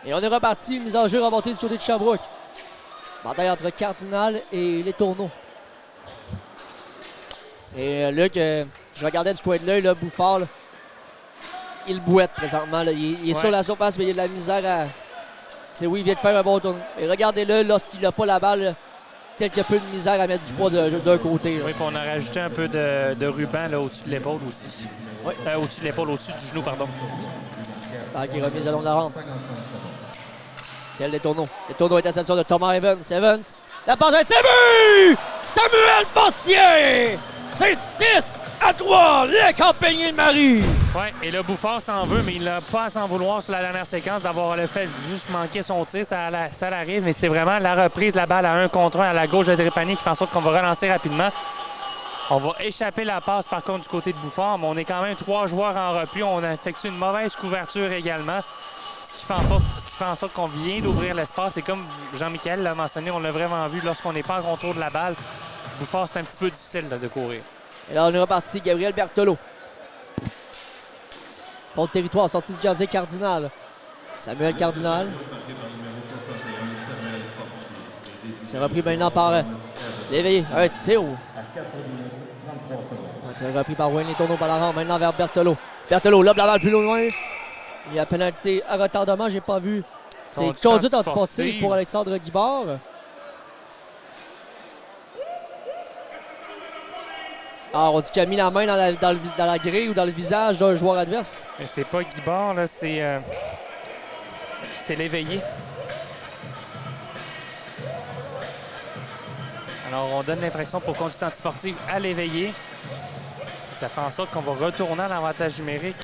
Et on est reparti. Mise en jeu remontée du côté de Sherbrooke. Bataille entre Cardinal et Letourneau. Et Luc, je regardais du coin de l'œil, Bouffard. Là, il bouette présentement. Là. Il est sur la surface, mais il a de la misère à... C'est oui, il vient de faire un bon tour. Et regardez-le, lorsqu'il n'a pas la balle, là, quelque peu de misère à mettre du poids d'un côté. Là. Oui, puis on a rajouté un peu de ruban là, au-dessus de l'épaule aussi. Oui. Au-dessus de l'épaule, au-dessus du genou, pardon. Qui est remise à long de la rampe. Quel Letourneau. Letourneau est à ceinture de Thomas Evans. Evans. La passe est but! Samuel Portier! C'est 6-3, le Campigny-le-Marie! Oui, et le Bouffard s'en veut, mais il n'a pas à s'en vouloir sur la dernière séquence d'avoir le fait juste manquer son tir. Ça l'arrive, mais c'est vraiment la reprise de la balle à 1 contre 1 à la gauche de Trépanier qui fait en sorte qu'on va relancer rapidement. On va échapper la passe par contre du côté de Bouffard, mais on est quand même 3 joueurs en repli. On a effectué une mauvaise couverture également, ce qui fait en sorte qu'on vient d'ouvrir l'espace. Et comme Jean-Michel l'a mentionné, on l'a vraiment vu lorsqu'on n'est pas en contrôle de la balle. Bouffard, c'est un petit peu difficile là, de courir. Et là, on est reparti. Gabriel Berthelot. Fond de territoire, sortie du gardien Cardinal. Samuel Cardinal. C'est repris maintenant par l'éveillé. Un tir. C'est repris par Wayne Letourneau par la rampe. Maintenant vers Berthelot. Berthelot, lobe la balle plus loin. Il y a pénalité à retardement, j'ai pas vu. C'est conduite antisportive pour Alexandre Guibard. Alors, on dit qu'il a mis la main dans la grille ou dans le visage d'un joueur adverse. Mais c'est pas Guibard, là, c'est l'éveillé. Alors, on donne l'infraction pour conduite antisportive à l'éveillé. Ça fait en sorte qu'on va retourner à l'avantage numérique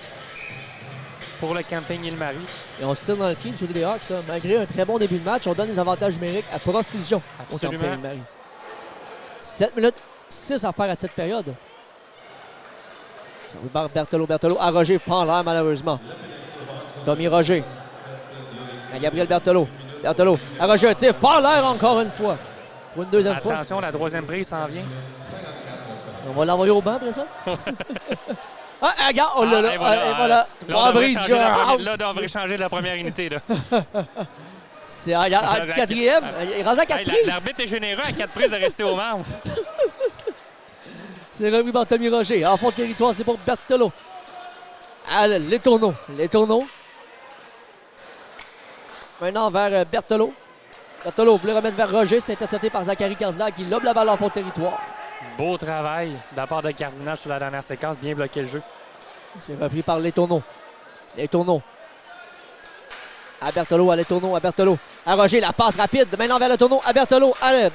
pour le Camping Île-Marie. Et on se tire dans le pied du côté des Hawks. Ça. Malgré un très bon début de match, on donne des avantages numériques à profusion au Camping Île-Marie. 7 minutes, 6 à faire à cette période. Berthelot à Roger fend l'air malheureusement. Tommy Roger. À Gabriel Berthelot. Berthelot à Roger, un tir fend l'air encore une fois. Pour une deuxième fois. Attention, la troisième prise s'en vient. On va l'envoyer au banc après ça. Ah, regarde, on l'a là. Et voilà. Là, on devrait changer de la première unité. Là. C'est quatrième. Il est rendu à 4 prises. L'arbitre est généreux à 4 prises de rester au marbre. C'est repris par Tommy Roger. En fond de territoire, c'est pour Berthelot. Letourneau. Maintenant vers Berthelot. Berthelot voulait remettre vers Roger. C'est intercepté par Zachary Cardinal qui lobe la balle en fond de territoire. Beau travail de la part de Cardinal sur la dernière séquence. Bien bloqué le jeu. C'est repris par Letourneau. À Berthelot, à Letourneau, à Berthelot. À Roger, la passe rapide. Maintenant vers Letourneau, à Berthelot. Après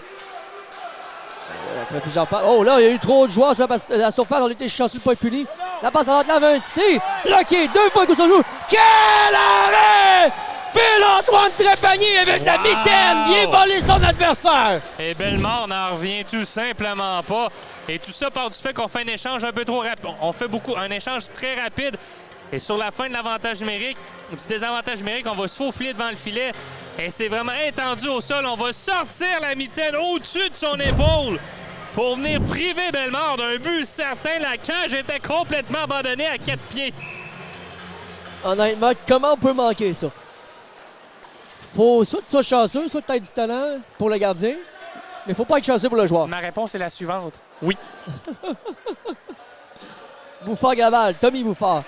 plusieurs passes. Oh là, il y a eu trop de joueurs sur la surface. On était chanceux de ne pas être puni. La passe à l'entrave, un tir. Bloqué, 2 points que ça joue. Quel arrêt! Phil-Antoine Trépanier avec la mitaine. Bien volé son adversaire. Et Bellemare n'en revient tout simplement pas. Et tout ça part du fait qu'on fait un échange un peu trop rapide. On fait un échange très rapide. Et sur la fin de l'avantage numérique, ou du désavantage numérique, on va se faufiler devant le filet. Et c'est vraiment étendu au sol. On va sortir la mitaine au-dessus de son épaule pour venir priver Bellemare d'un but certain. La cage était complètement abandonnée à 4 pieds. Honnêtement, comment on peut manquer ça? Faut soit tu sois chanceux, soit tu aies du talent pour le gardien, mais faut pas être chanceux pour le joueur. Ma réponse est la suivante. Oui. Bouffard Gaval, Tommy Bouffard.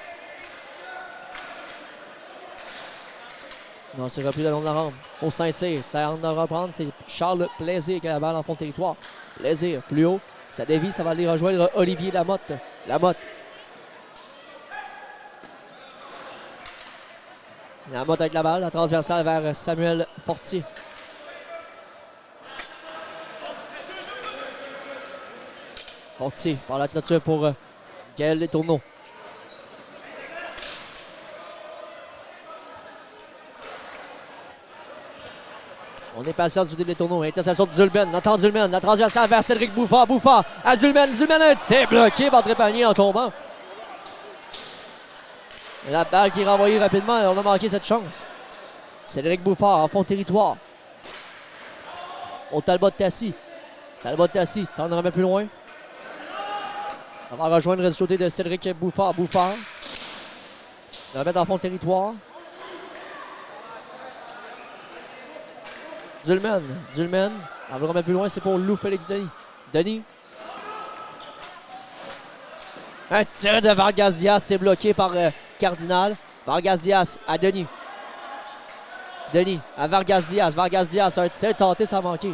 Non, c'est repris le long de la rampe. Au Saint-Cyr, terre de reprendre, c'est Charles Plaisir qui a la balle en fond de territoire. Plaisir, plus haut. Ça dévie, ça va aller rejoindre Olivier Lamotte. Lamotte avec la balle, la transversale vers Samuel Fortier. Fortier par la clôture pour Gaël Letourneau. On est patient du début des tournois. Interception de Zulben. Nathan Zulben. La transversale vers Cédric Bouffard. Bouffard à Zulben. Zulben un tir bloqué par Trépanier en tombant. Et la balle qui est renvoyée rapidement. On a manqué cette chance. Cédric Bouffard en fond de territoire. Au Talbot-Tassi. Talbot-Tassi. T'en remets plus loin. Ça va rejoindre du côté de Cédric Bouffard. Bouffard. Il va mettre en fond de territoire. Dulman. On va le remettre plus loin, c'est pour Lou Félix Denis. Un tir de Vargas Diaz, c'est bloqué par Cardinal. Vargas Diaz à Denis à Vargas Diaz. Vargas Diaz, un tir tenté, ça a manqué.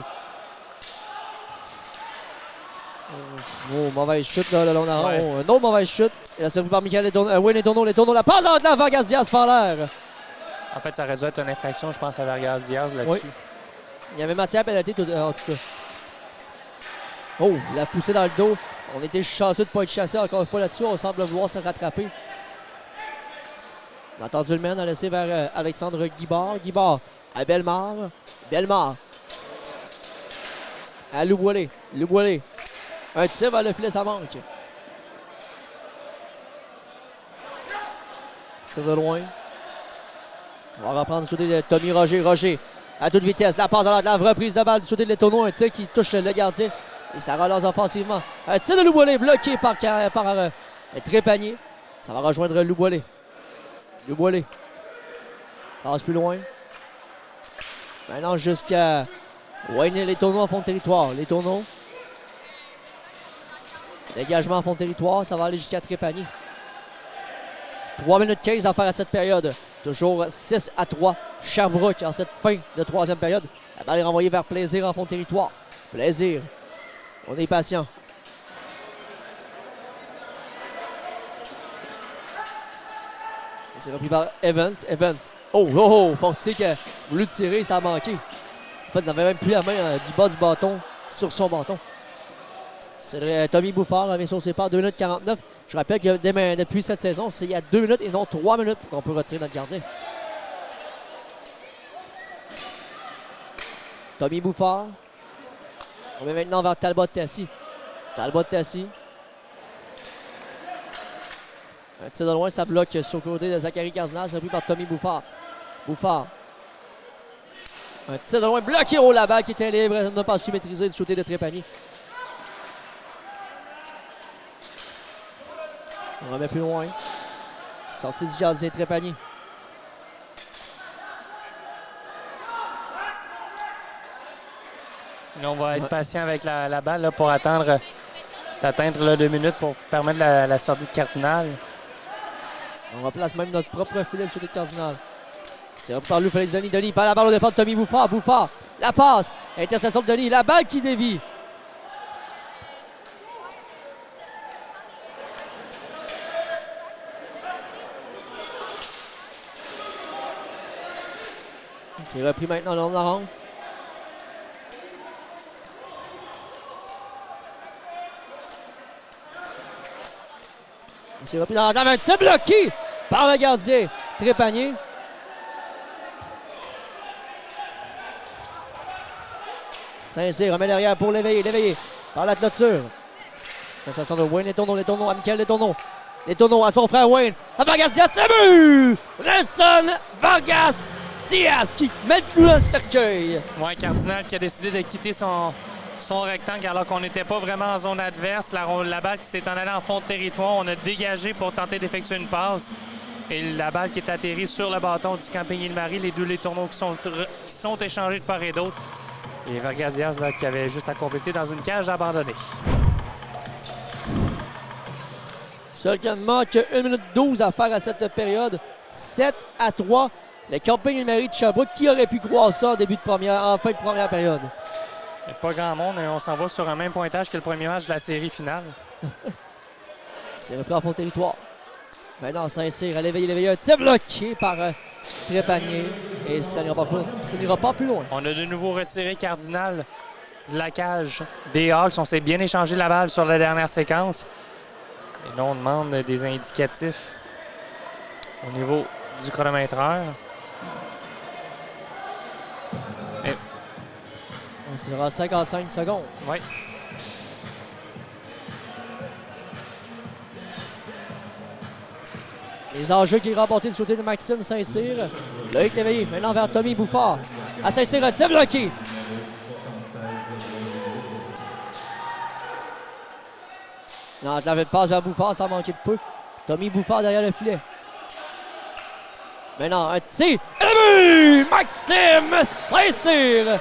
Oh, mauvaise chute là, le long d'arrêt. Ouais. Oh, une autre mauvaise chute. Et là, c'est par Michael Wayne Letourneau. La passe en l'air, Vargas Diaz fait l'air. En fait, ça aurait dû être une infraction, je pense, à Vargas Diaz là-dessus. Oui. Il y avait matière à pénalité en tout cas. Oh, il a poussé dans le dos. On était chanceux de ne pas être chassé encore une fois là-dessus. On semble vouloir se rattraper. On a entendu le mène à laisser vers Alexandre Guibard. Guibard à Bellemare. À Louboilé. Un tir vers le filet, ça manque. Tir de loin. On va reprendre du côté de Tommy Roger. Roger, à toute vitesse. La passe à la reprise de balle du côté de Letourneau. Un tir qui touche le gardien. Et ça relance offensivement. Un tir de Louboilé bloqué par Trépanier. Ça va rejoindre Louboilé. Louboilé. Passe plus loin. Maintenant jusqu'à Wayne et Letourneau en fond de territoire. Letourneau. Dégagement en fond de territoire. Ça va aller jusqu'à Trépanier. 3 minutes 15 à faire à cette période. Toujours 6-3. Sherbrooke en cette fin de troisième période. La balle est renvoyée vers Plaisir en fond de territoire. Plaisir. On est patient. C'est repris par Evans. Evans. Oh, Fortier qui a voulu tirer, ça a manqué. En fait, il n'avait même plus la main du bas du bâton sur son bâton. C'est Tommy Bouffard revient sur ses pas, 2 minutes 49. Je rappelle que depuis cette saison, c'est il y a 2 minutes et non 3 minutes qu'on peut retirer notre gardien. Tommy Bouffard. On met maintenant vers Talbot Tassi. Talbot Tassi. Un tir de loin, ça bloque sur le côté de Zachary Cardinal. C'est pris par Tommy Bouffard. Bouffard. Un tir de loin bloqué au la balle qui était libre. n'a pas su maîtriser du côté de Trépanier. On remet plus loin. Sortie du gardien Trépanier. Là, on va être patient avec la balle là, pour d'atteindre 2 minutes pour permettre la sortie de Cardinal. On replace même notre propre filet sur le Cardinal. C'est repris par Lou Félix Denis. Denis par la balle au départ de Tommy Bouffard. Bouffard, la passe. Interception de Denis. La balle qui dévie. C'est repris maintenant dans la ronde. C'est repris dans la main. C'est bloqué par le gardien Trépanier. Saint-Cyr remet derrière pour l'éveiller. L'éveiller par la clôture. Sensation de Wayne Letourneau, à Michael Letourneau. Letourneau à son frère Wayne. À Vargas Diaz, c'est but! Nelson Vargas Diaz qui met plus un cercueil. Ouais, Cardinal qui a décidé de quitter son rectangle alors qu'on n'était pas vraiment en zone adverse. La balle qui s'est en allée en fond de territoire. On a dégagé pour tenter d'effectuer une passe. Et la balle qui est atterrie sur le bâton du Campigny-le-Marie. Les deux Letourneaux qui sont échangés de part et d'autre. Et Vargas Diaz là, qui avait juste à compléter dans une cage abandonnée. Seulement que 1 minute 12 à faire à cette période. 7-3. Le Campigny-le-Marie de Sherbrooke, qui aurait pu croire ça en fin de première période? Il n'y a pas grand monde et on s'en va sur un même pointage que le premier match de la série finale. C'est repris en fond de territoire. Maintenant, Saint-Cyr à l'éveiller. Un tir bloqué par Trépanier. Et ça n'ira pas plus loin. On a de nouveau retiré Cardinal de la cage des Hawks. On s'est bien échangé la balle sur la dernière séquence. Et là, on demande des indicatifs au niveau du chronométreur. Ça sera 55 secondes. Oui. Les enjeux qui est remporté du côté de Maxime Saint-Cyr. Loïc Léveillé, maintenant vers Tommy Bouffard. À Saint-Cyr, un tir bloqué. Non, la passe vers Bouffard, ça a manqué de peu. Tommy Bouffard derrière le filet. Maintenant, un tir. Et le but! Maxime Saint-Cyr!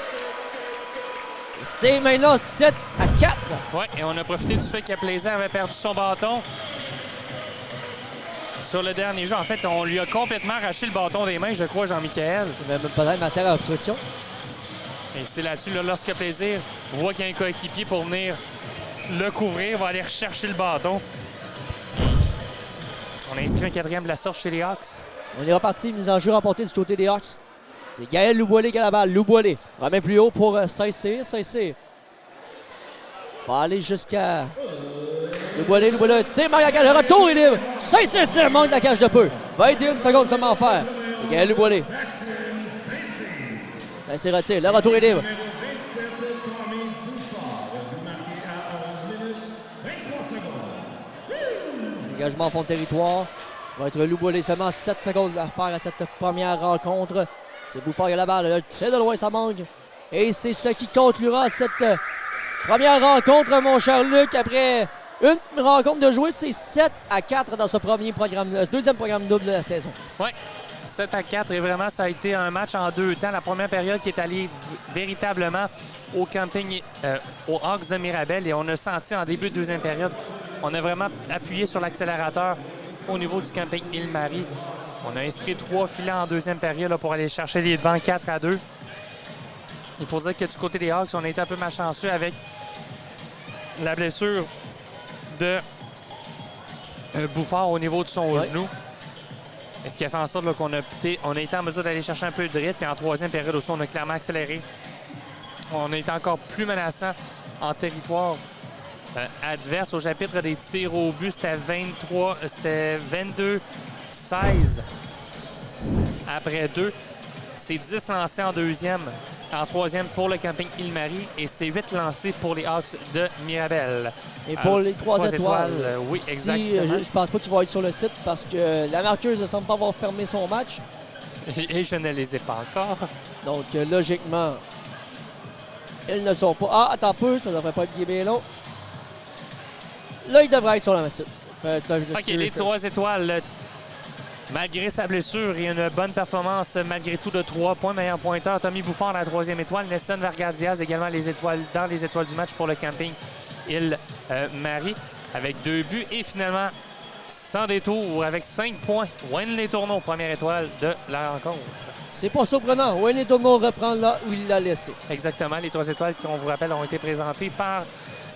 C'est maintenant 7-4. Oui, et on a profité du fait que Plaisant avait perdu son bâton sur le dernier jeu. En fait, on lui a complètement arraché le bâton des mains, je crois, Jean-Michel. Il y avait peut-être matière à obstruction. Et c'est là-dessus, là, lorsque Plaisir voit qu'il y a un coéquipier pour venir le couvrir, va aller rechercher le bâton. On a inscrit un 4e de la sorte chez les Hawks. On est reparti, mise en jeu remportée du côté des Hawks. C'est Gaël Louboilé qui a la balle. Louboilé remet plus haut pour Saint-Cyr. Saint-Cyr va aller jusqu'à Louboilé. Louboilé tire, le retour est libre. Saint-Cyr tire, manque de la cage de peu. 21 secondes seulement à faire. C'est Gaël Louboilé. Saint-Cyr retire, le retour est libre. Engagement en fond de territoire. Va être Louboulé seulement 7 secondes à faire à cette première rencontre. C'est Bouffard qui a la balle. Le tir de loin, ça manque. Et c'est ce qui conclura cette première rencontre, mon cher Luc. Après une rencontre de jouer, c'est 7-4 dans ce deuxième programme double de la saison. Oui, 7-4. Et vraiment, ça a été un match en 2 temps. La première période qui est allée véritablement au camping, aux Hawks de Mirabel. Et on a senti en début de deuxième période, on a vraiment appuyé sur l'accélérateur au niveau du camping Île-Marie. On a inscrit 3 filets en deuxième période là, pour aller chercher les devants 4-2. Il faut dire que du côté des Hawks, on a été un peu malchanceux avec la blessure de Bouffard au niveau de son genou. Et ce qui a fait en sorte qu'on a été en mesure d'aller chercher un peu de rythme. Et en troisième période aussi, on a clairement accéléré. On a été encore plus menaçant en territoire adverse. Au chapitre des tirs au but, c'était 22-16 après 2. C'est 10 lancés en deuxième, en troisième pour le camping Île-Marie et c'est 8 lancés pour les Hawks de Mirabel. Et pour les 3 étoiles, oui, exactement. Je ne pense pas qu'ils vont être sur le site parce que la marqueuse ne semble pas avoir fermé son match. Et je ne les ai pas encore. Donc, logiquement, ils ne sont pas... Ah, attends un peu, ça ne devrait pas être bien long. Là, ils devraient être sur le site. OK, les 3 étoiles, malgré sa blessure et une bonne performance, malgré tout de 3 points, meilleur pointeur, Tommy Bouffard, la 3e étoile. Nelson Vargas-Diaz, également dans les étoiles du match pour le camping Île-Marie, avec 2 buts. Et finalement, sans détour, avec 5 points, Wayne Les Tourneaux, première étoile de la rencontre. C'est pas surprenant. Wayne Les Tourneaux reprend là où il l'a laissé. Exactement. Les 3 étoiles qui, on vous rappelle, ont été présentées par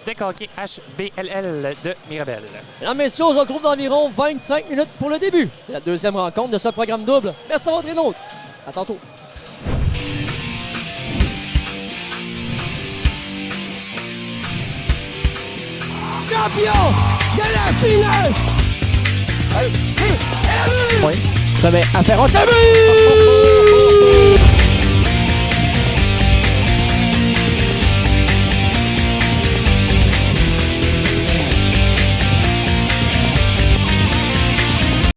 Deck Hockey HBLL de Mirabel. Mesdames, messieurs, on se retrouve dans environ 25 minutes pour le début de la deuxième rencontre de ce programme double. Merci d'avoir été nôtre. À tantôt. Champion de la finale! Oui. Je te mets à faire un